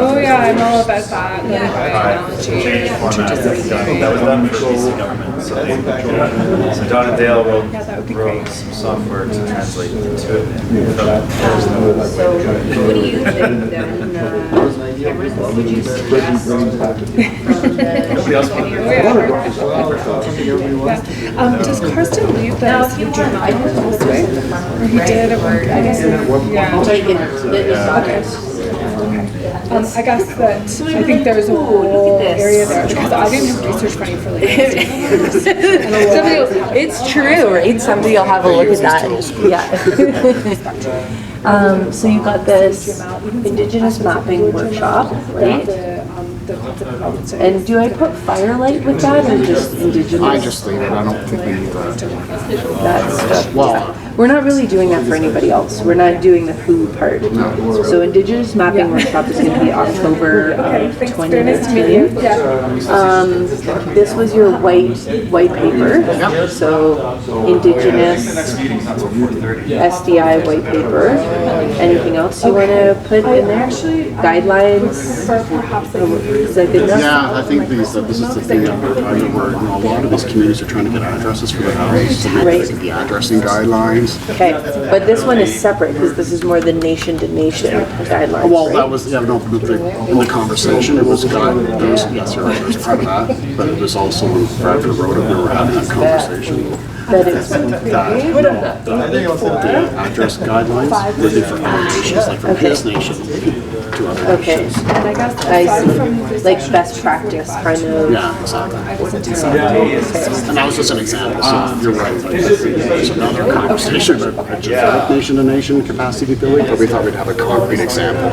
Oh yeah, I'm all about that. Change format. That was done for BC government. So Don and Dale wrote some software to translate into it. What do you think then, Cameron? What would you suggest from Nobody else can hear. Does Karsten leave the city journal this way? Or he did at one point? Yeah. Okay. I guess that I think there's a whole area there because I didn't have research money for like it's true, right? Somebody will have a look at that. Yeah. So you got this Indigenous mapping workshop, right? And do I put Firelight with that or just Indigenous? I just leave it. I don't think we need that. That's well. We're not really doing that for anybody else. We're not doing the food part. No. So Indigenous mapping workshop is going to be October 2019. This was your white paper. So Indigenous SDI white paper. Anything else you want to put in there? Guidelines. Is that good enough? Yeah, I think this is the thing that we're talking about. A lot of these communities are trying to get addresses for the houses to make the addressing guidelines. Okay, but this one is separate because this is more the nation-to-nation guidelines. Well, right? that was in the conversation. It was yes, you're right. It was part of that, but it was also when Bradford wrote it. We were having that conversation. That it's the address guidelines would be for other nations, like from his nation to other nations. And I guess I see. Like best practice kind of. Yeah, exactly. And that was just an example. So you're right. There's another conversation about nation to nation capacity building, but we thought we'd have a concrete example.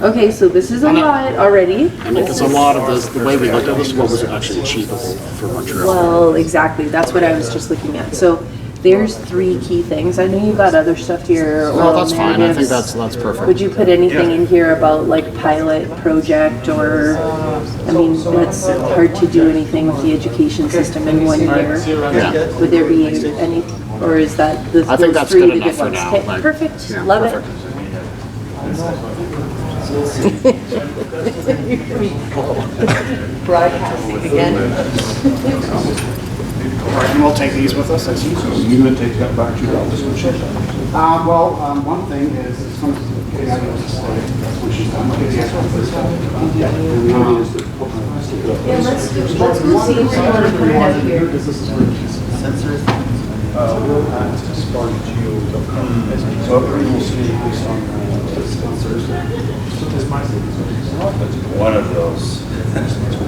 Okay, so this is a lot already. And because a lot of this, the way we looked at this, what was actually achievable for Montreal. Well, exactly. That's what I was just looking at. So there's 3 key things. I know you got other stuff here. No, that's fine. I think that's perfect. Would you put anything in here about like pilot project or, I mean, that's hard to do anything with the education system in 1 year. Yeah. Would there be any, or is that the I think that's 3 good the enough good for ones? now. Okay, Like, perfect. yeah, Love perfect. it. Broadcasting again. All right, and we'll take these with us, I see. So you're going to take that back to your office when she's done? One thing is, as soon as Katie has to stay, that's when she's done. Katie has to stay. Yeah, let's go see if we want to put it out here. This is for sensors. We'll add to sparkgeo.com. So everybody will see based on sensors. One of those.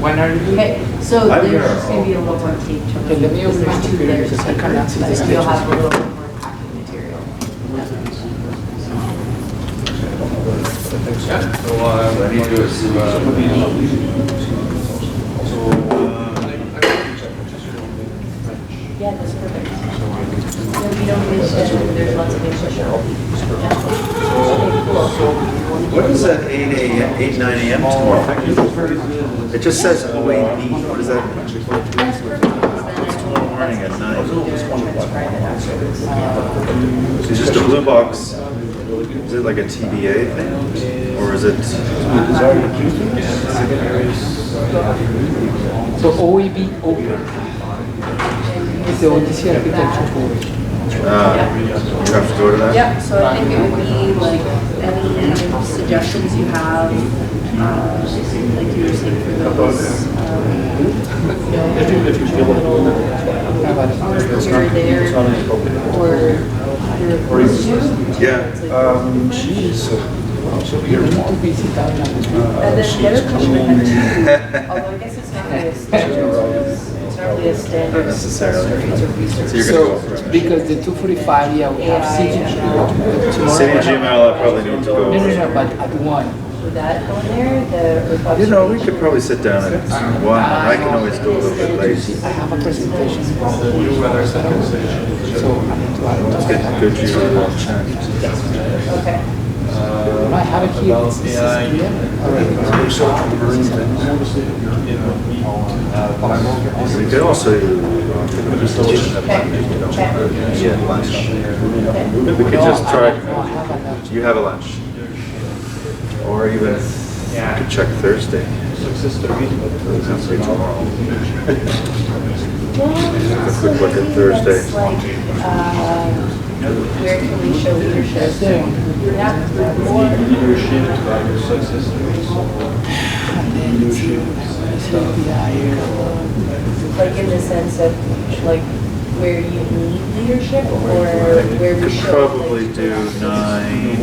When are you? Okay, so I'm there's here. just going to be a little more tape to Okay, let me because open my there's two computer layers so of I can paper, see but this you'll picture. have a little bit more packing material. What I need to do is, Yeah, that's perfect. Yeah, we don't need to, there's lots of information. what is that 8 a.m., 8, 9 a.m. tomorrow? It just says OAB, what is that? That's perfect. It's tomorrow morning at 9. Transcribe it afterwards. It's just a blue box. Is it like a TBA thing? Or is it? So OEB open. It's the OGC architecture course. You have to go to that? Yep, so I think it would be like any suggestions you have, like you were saying for those, If you feel like doing it, here, there, or Yeah. she's, she'll be here tomorrow. To visit that one. And then the other question I had too, although I guess it's not really a standard, it's not really a standard. Not necessarily. It's a research. So you're gonna go for it. Because the 245, yeah, we have CG tomorrow. City Gmail, I probably need to go. No, but at 1. Would that go in there, You know, we could probably sit down at 1. I can always go a little bit late. I have a presentation from so I need to add Let's get good view on that chat. Okay. I have it here. It's 6 p.m. We could also we could just try. You have a lunch, or even you could check Thursday. Sounds like tomorrow. A quick look at Thursday. Where can we show leadership? Yeah, more. Like in the sense of like where you need leadership or where we Could show. probably do 9.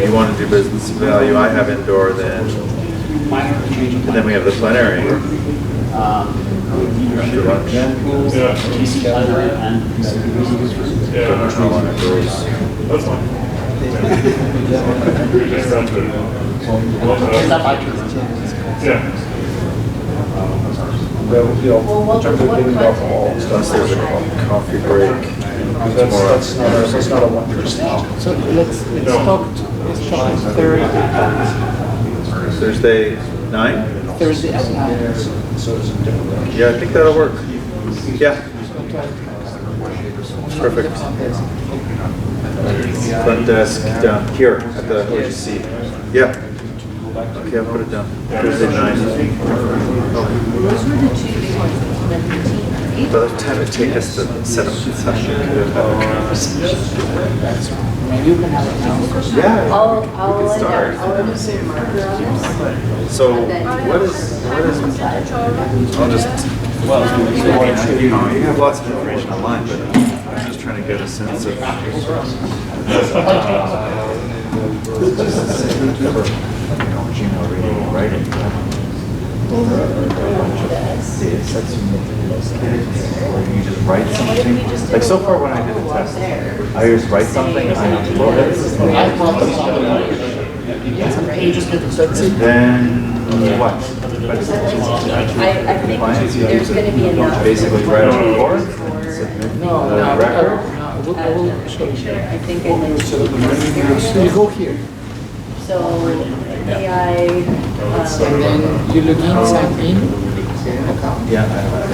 You want to do business value? I have indoor then, and then we have the plenary. After lunch. Don't know how long it goes. Well, what content? Plus there's a coffee break tomorrow. That's not a one-person. So let's talk Thursday. Thursday, 9? Thursday at 9. Yeah, I think that'll work. Yeah. Perfect. Front desk down here at the OGC. Yeah. Okay, I'll put it down. Thursday 9. Those were the two big ones, the 15, right? By the time it takes us to set up the session, we could have a conversation. You can have it now. Yeah. I'll could start. end up saying marker on this. So what is, I'll just, you know, you have lots of information online, but I'm just trying to get a sense of. Gmail reading and writing. You just write something. Like so far when I did the test, I just write something and I upload it. Then what? I think there's going to be enough. Basically write a report. No, Record. I will show you. I think I did. You go here, So AI. and then you log in, sign in, Yeah.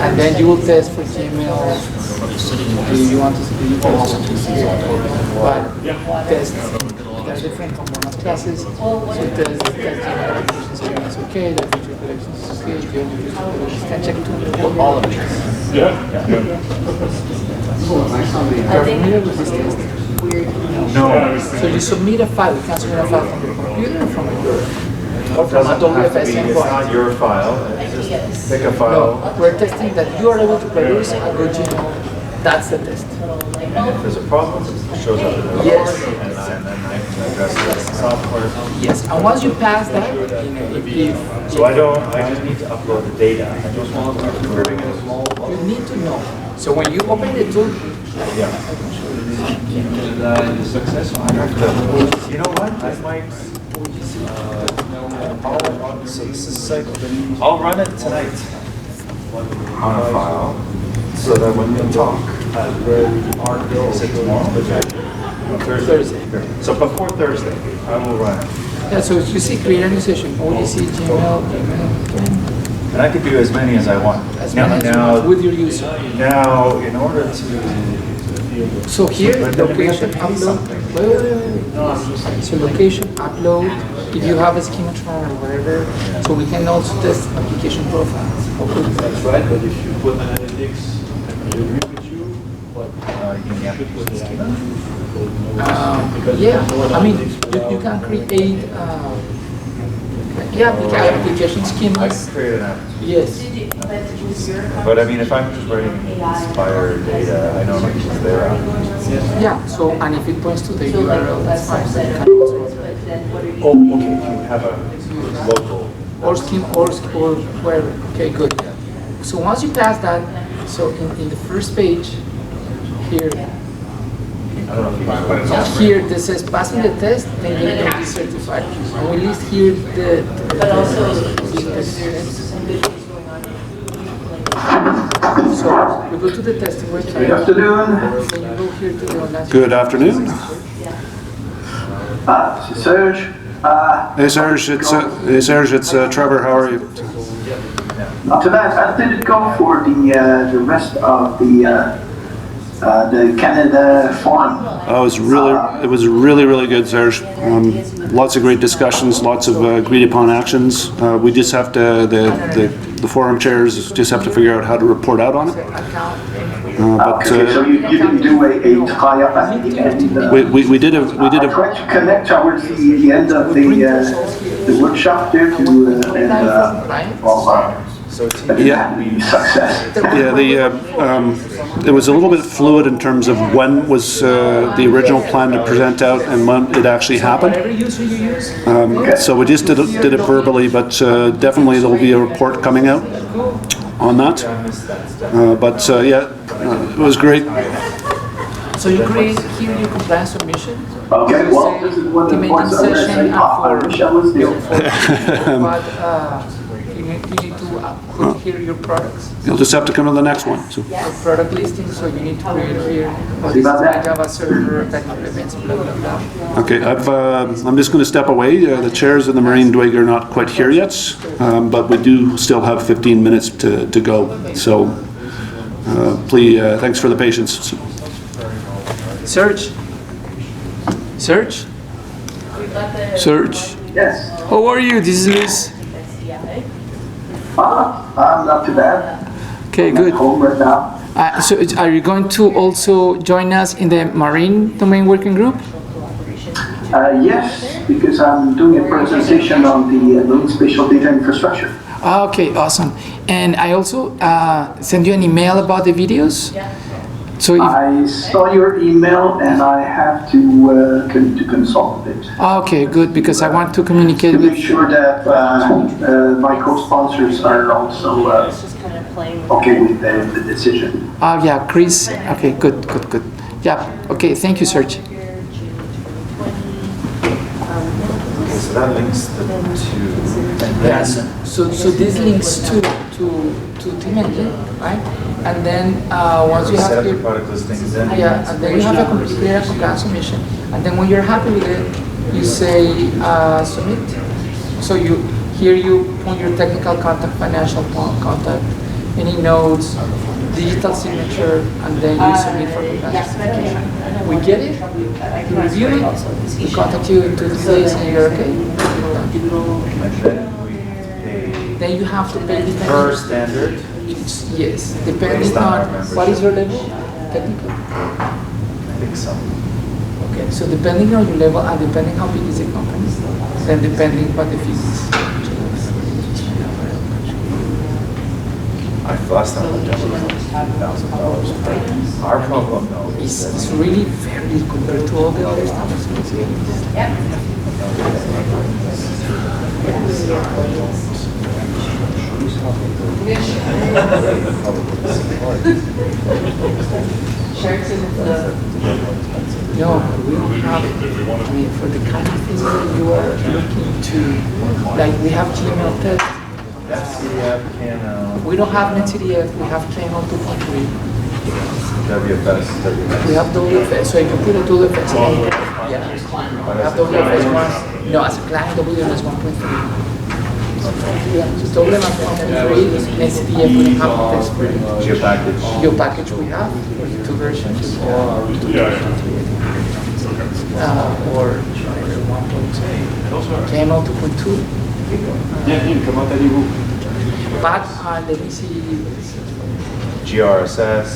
and then you will test for Gmail. Do you want to see? You can also do but test. are different component classes. So it does the collection scheme is okay, the feature collection is okay, geometry collection can check to all of it. Are you familiar with this test? No. So you submit a file, you can submit a file from your computer or from your or from a Doesn't have to be, WFS it's not endpoint. your file, it's just pick a file. No, we're testing that you are able to produce a good genome. That's the test. If there's a problem, it shows up in the report, Yes. and then I can address it in the software. Yes, and once you pass that, if So I just need to upload the data. I just want to bring in a small. you need to know. So when you open the tool, Yeah. The success one. You know what? I might. So this is cycle. I'll run it tonight on a file, so that when we talk, is it tomorrow? Thursday. So before Thursday, I will run it. yeah, so you see, create a new session, OGC, Gmail, And I could do as many as I want. as many as you want with your user. Now, in order to. So here, But then we have to location, pay upload. something. Wait. So location, upload, if you have a schematron or whatever, so we can also test application profiles. That's right, but if you put analytics, I agree with you, but In the application schema? Yeah, I mean, you can create, application I schemas. can create an app. Yes. But I mean, if I'm just writing Inspire data, I know it's there. Yeah, so, and if it points to the URL, that's fine. So you can also- Oh, okay, if you have a local. or scheme, or wherever. Okay, good. So once you pass that, so in the first page, here, I don't know if you can. here this says passing the test, then you can be certified. And we list here the so you go to the testing website. Good afternoon. Then you go here to the online. Good afternoon. This is Serge. Hey Serge, it's Trevor. How are you? Not too bad. How did it go for the rest of the Canada forum? Oh, it was really good, Serge. Lots of great discussions, lots of agreed upon actions. We just have to, the forum chairs just have to figure out how to report out on it. Okay, so you didn't do a tie-up at the end? We did a I tried to connect towards the end of the workshop there to, success. Yeah, it was a little bit fluid in terms of when was the original plan to present out and when it actually happened. So we just did it verbally, but definitely there'll be a report coming out on that. It was great. So you create here your compliance submission. Okay, well, this is one of the points I was going to say. I wish I was there. You need to put here your products. You'll just have to come to the next one. So. Your product listing, so you need to create here. This is my Java server, technical events, blah, blah, blah. Okay, I'm just going to step away. The chairs in the Marine Dwig are not quite here yet, but we do still have 15 minutes to go. So please, thanks for the patience. Search. Yes. How are you? This is Luis. I'm not too bad. Okay, good. I'm home right now. So are you going to also join us in the Marine Domain Working Group? Yes, because I'm doing a presentation on the marine spatial data infrastructure. Okay, awesome. And I also send you an email about the videos. So I saw your email and I have to consult it. Okay, good, because I want to communicate to with... make sure that my co-sponsors are also okay with the decision. Oh, yeah, Chris. Okay, good. Yeah, okay, thank you, Serge. Okay, so that links the two. Yes. So this links to Team Engine, right? And then once you Set have up the your product listings in. yeah, and then you have a complete compliance submission. And then when you're happy with it, you say submit. So you put your technical contact, financial contact any notes, digital signature, and then you submit for the classification. We get it, we review it, we contact you in 2 days and you're okay. And then we pay Then you have to pay depending. per standard. Yes, depending Based on our on, what is your level? Technical? I think so. Okay, so depending on your level and depending how big is the company, then depending what the fee is. Last time we did it was $1,000. Our problem though is It's really very compared to all the other stuff. No, we don't have, I mean, for the kind of things that you are looking to, like we have GML test. FCF, KNL, We don't have NetCDF, we have KNL 2.3. WFS. We have WFS, so if you put a WFS, yeah. We have WFS 1, no, as a client, WFS 1.3. Yeah, just WFS 1.3, NetCDF, we don't have the test for it. Geopackage. Your package we have, 2 versions, or 1.2, KML 2.2. But let me see. GRSS.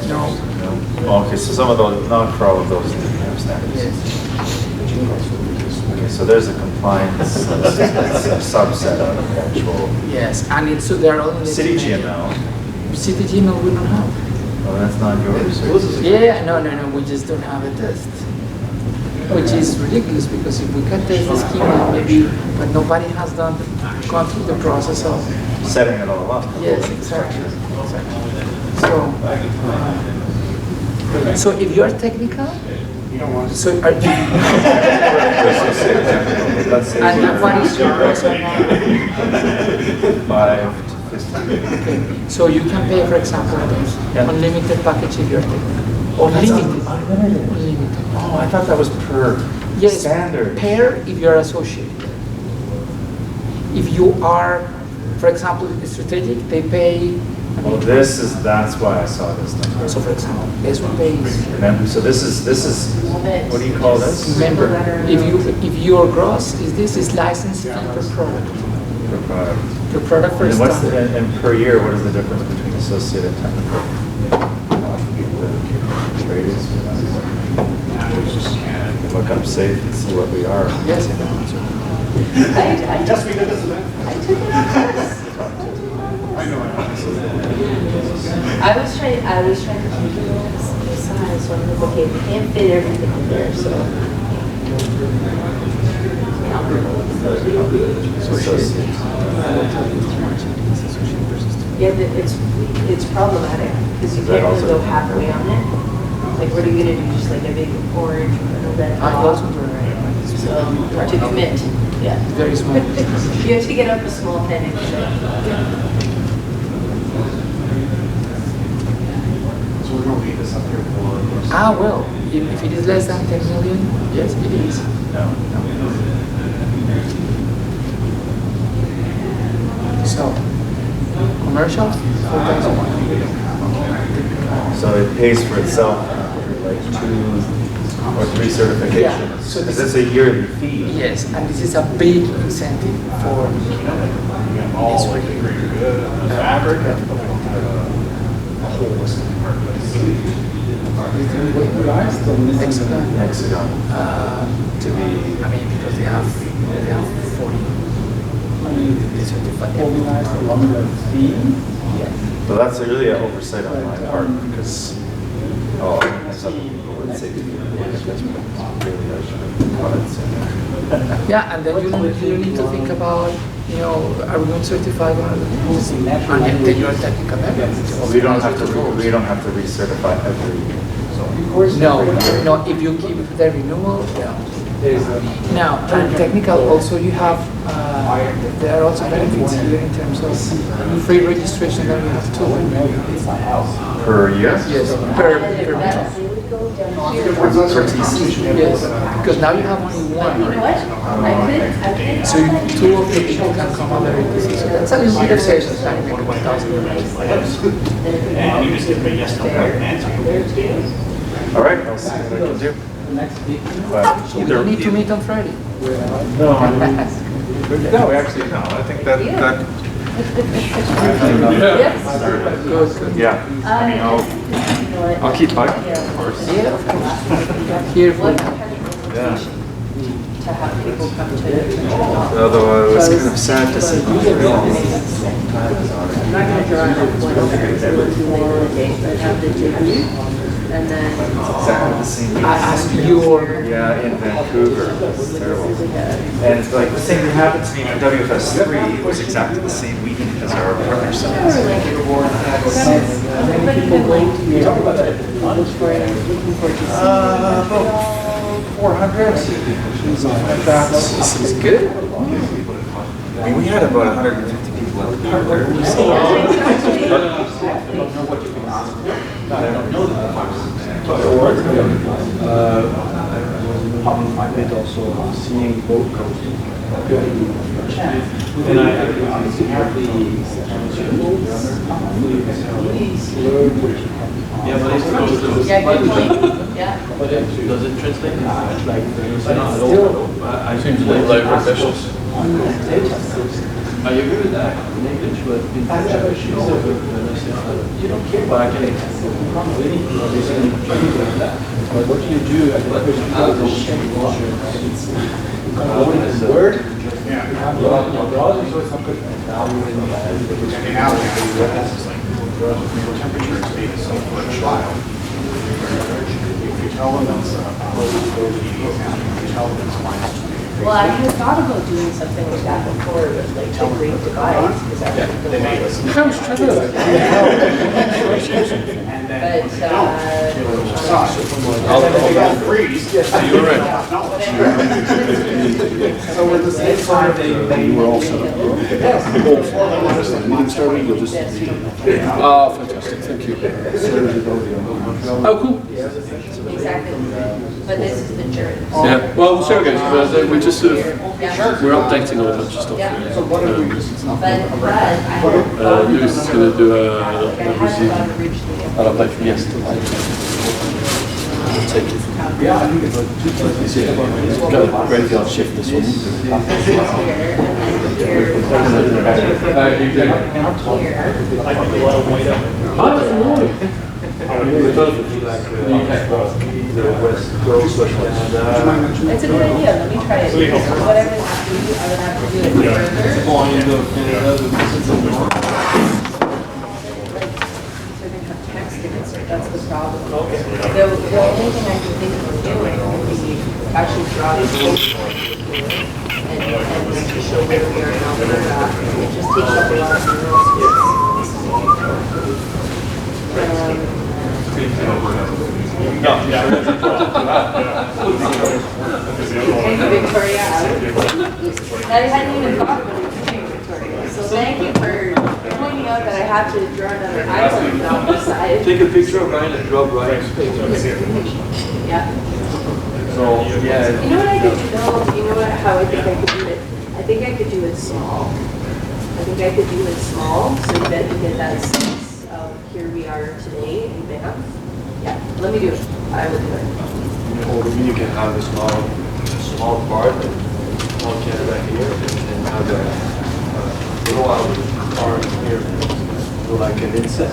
No. Okay, so some of those, not for all of those standards. Okay, so there's a compliance subset of the actual. Yes, and it's, so they're all in the City GML. City GML we don't have. Oh, that's not yours. Yeah, no, we just don't have a test. Which is ridiculous because if we can test the schema, maybe, but nobody has gone through the process of setting it all up. Yes, exactly. So if you're technical, so are you? And what is your price right now? 5 to 15. Okay, so you can pay, for example, unlimited package if you're technical. Or limited. Unlimited. Oh, I thought that was per standard. Pair if you're associated. If you are, for example, strategic, they pay. Well, that's why I saw this number. So, for example, this one pays. So this is, what do you call this? Member. If your gross is license fee per product. Per product. Per product for And what's standard. and per year, what is the difference between associate and technical? Look up safe and see what we are. Yes, I just took it off. I was trying to keep it the size, so I'm like, okay, we can't fit everything in there, so. Yeah, it's problematic, because you can't really go halfway on it. Like, what are you gonna do, just like a big orange or red dot? So, to commit, yeah. Very small. You have to get up a small pen and So we're going to leave this up here for. Well, if it is less than 10 million, yes, it is. No. So, commercial, 4,100. So it pays for itself after like 2 or 3 certifications. Yeah, so Is this a yearly fee? Yes, and this is a big incentive for All like pretty good. Fabric. A whole list of departments. Hexagon. To be, I mean, because they have 40. So that's really an oversight on my part because, that's something people would say to me. Really, I should have caught it. Yeah, and then you need to think about, are we going to certify one of the things? And then you're a technical member. We don't have to recertify every. No, if you keep the renewal, yeah. Now, and technical also you have, there are also benefits here in terms of free registration that we have too. Per year? Yes, per meeting. go down here. For TC. Yes, because now you have only one. You know what? I could. So two of the people can come over to TC. So that's a little bit of savings. It's not even 1,000. And you just give me a yes, no answer. All right, I'll see what I can do. So we don't need to meet on Friday. No, we actually, no, I think that yeah, I mean, I'll keep fighting, of course. Yeah, of course. Here for Yeah. To have people come to. Although I was kind of sad to see. I'm not gonna draw up one over here, so we'll do later in the day, but have the JV, and then. Exactly the same. I asked your. Yeah, in Vancouver. It's terrible. And it's like the same thing happened to me in WFS3. It was exactly the same weekend as our partner science. About 400. This is good. I mean, we had about 150 people out there. I did also seeing boat coasting. And yeah, but it's good point. Yeah. But does it translate? Like, I seem to like officials. I agree with that in English, but in French, you don't care. But I can but what you do, I think word. Yeah. Temperature and speed is something for a child. If you tell them it's Well, I had thought about doing something like that before, with like the Great Divide, because I think the But, freeze. You're right. So we're the same time they were all set up. Meeting started, you'll just. Oh, fantastic, thank you. Oh, cool. exactly, but this is the journey. Yeah, well, we'll see how it goes. We're just sort of, Yeah. we're updating all a bunch of stuff. Yeah. But I had Lewis is going to do a review. originally. I'll update from yesterday. We'll take it from Yeah, I think it's go graveyard shift this one. It's a good idea, let me try it. Whatever I have to do, I would have to do it further. That's the problem. The only thing I can think of doing would be actually draw the and then to show where we are in Alberta. It just takes up a lot of real Victoria. I hadn't even thought about it, Victoria. So thank you for pointing out that I have to draw another island on the side. Take a picture of Ryan and drop Ryan. Yeah. So, yeah. You know what I could do though? You know what, how I think I could do it? I think I could do it small. I think I could do it small so that you get that sense of here we are today in Banff. Yeah, let me do it. I will do it. Or you can have a small part, small Canada here, and have a little part here, so like an inset.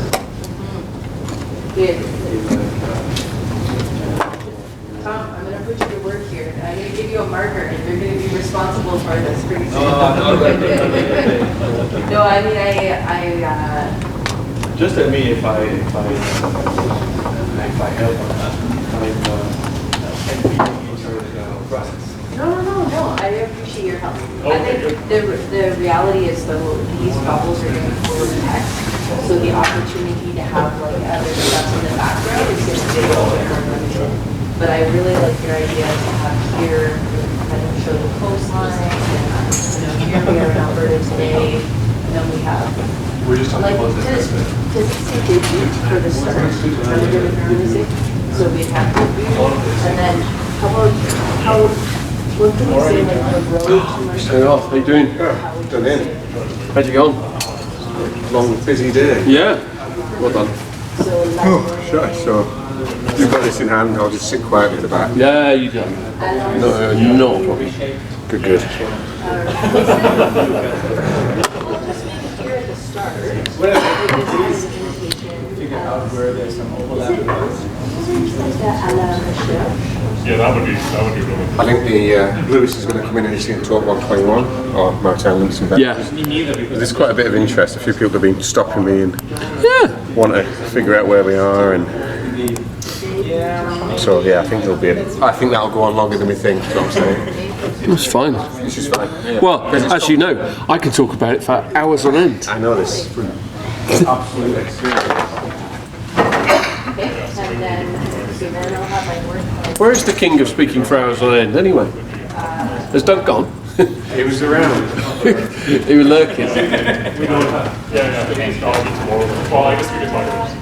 Tom, I'm going to put you to work here. I'm going to give you a marker and you're going to be responsible for this pretty soon. No, I mean, Just at me if I help on that. No, I appreciate your help. I think the reality is though, these bubbles are going to be full of text. So the opportunity to have like other stuff in the background is going to be a little bit more limited. But I really like your idea to have here, kind of show the coastline, and here we are in Alberta today, and then we have. We're just talking Like, about does it say debut for the start? Are we going to say? So we have to, and then what can we say, like the road commercial? Hey off, how you doing? Done in. How'd you go on? Long, busy day. Yeah. Well done. Oh, Sure, so you've got this in hand, I'll just sit quietly at the back. Yeah, you do. No problem. Good, good. Here at the start, Figure out where there's some overlap. Yeah, that would be really. I think the Lewis is going to come in and he's going to talk 121 or Martin Lewis and Yeah. There's quite a bit of interest. A few people have been stopping me and want to figure out where we are, and so yeah, I think that'll go on longer than we think. That's what I'm saying. It's fine. This is fine. Yeah. Well, as you know, I can talk about it for hours on end. I know this. Absolute experience. and then I'll have my work. Where's the king of speaking for hours on end, anyway? Has Doug gone? He was around. He was lurking. We don't have. Yeah, I think I'll be tomorrow. Well, I guess we could talk about it.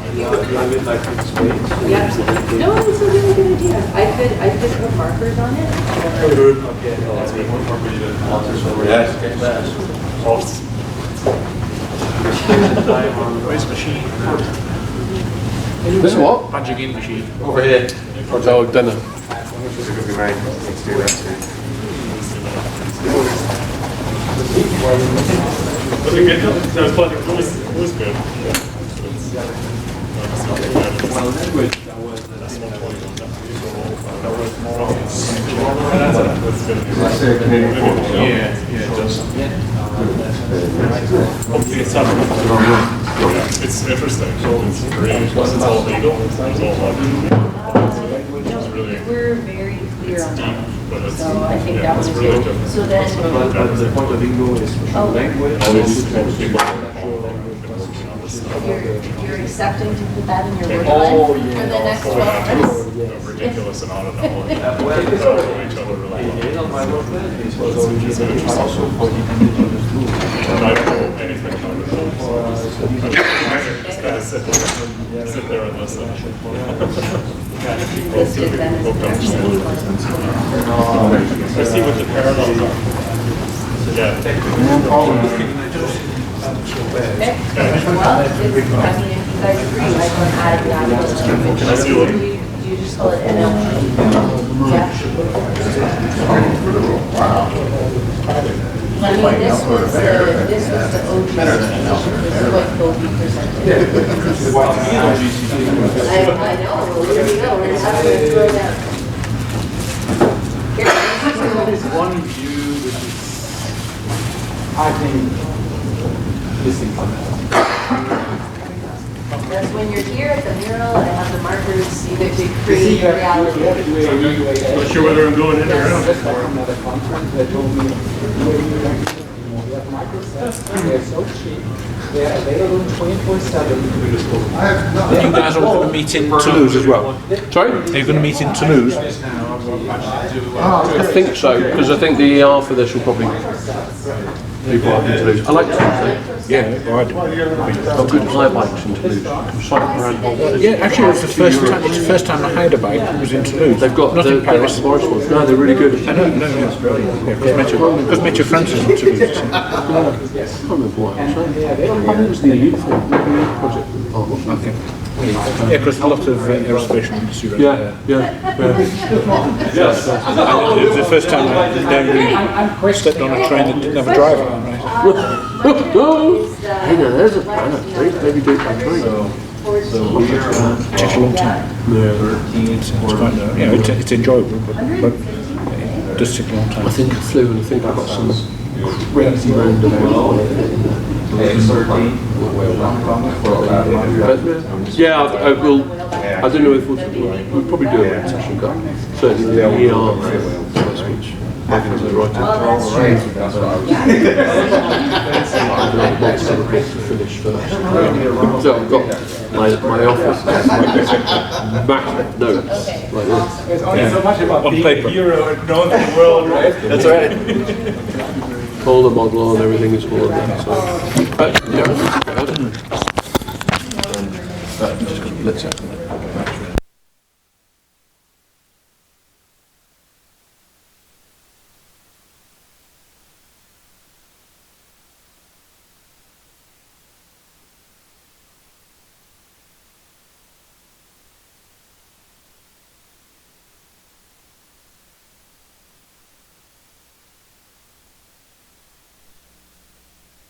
No, it's a really good idea. I could put markers on it. Where's the machine? This what? Punching in machine. Over here. Oh, dinner. This is going to be mine. Let's do that too. Was it good though? That was fun. It was good. Well, language, that was That's more. Let's say Canadian Force. It's interesting. It's great. Once it's all legal, it's all We're very clear on that. but So I think that was really good. different. So then, But the point of bingo is language. you're accepting to put that in your work Oh, plan yeah. for the next 12 months? Ridiculous amount of knowledge. Well, Know each other really well. on my work plan, it was also for the indigenous group. And I don't know anything about it. Just kind of sit there and listen. Listed then as an action. I see what the parallels are. Yeah. Okay. Well, if, I mean, if you guys agree, I can add that. Can I see what? You just call it NLP. Yeah. I mean, this was the OGC. This is what will be presented. I know, well, here we go, we're just having to throw down. Here, There's one view which is, I think, missing from that. that's when you're here at the mural, I have the markers, see that they create reality. Not sure whether I'm going in or out. Just like another conference, they told me, we have Microsoft, they're so cheap, they're available 24/7. You guys are all going to meet in Toulouse as well? Sorry? Are you going to meet in Toulouse? I think so, because I think the ER for this will probably be brought into Toulouse. I like Toulouse. Yeah, right. Got good high bikes in Toulouse. Cycle around the whole Yeah, actually, it was the first time I hired a bike. It was in Toulouse. They've got not in Paris. No, they're really good. I know, because Metro Francis in Toulouse. I can't remember what I was saying. I think it was the uniform project. Oh, Okay. Yeah, because a lot of aerospace industry right there. Yeah. And it was the first time I really stepped on a train that didn't have a driver on, right? Hey, now there's a plan. Maybe do it by train. So we are on It takes a long time. It's quite, it's enjoyable, but it does take a long time. I think I flew and I think I got some crazy roundabout. But yeah, I will. I don't know if we'll probably do a session cut. Certainly the ER which I'd like to finish first. So I've got my office, Mac notes like this. It's only so much about On being paper. a hero and knowing the world, right? That's right. All the model and everything is all of that. So, but yeah, let's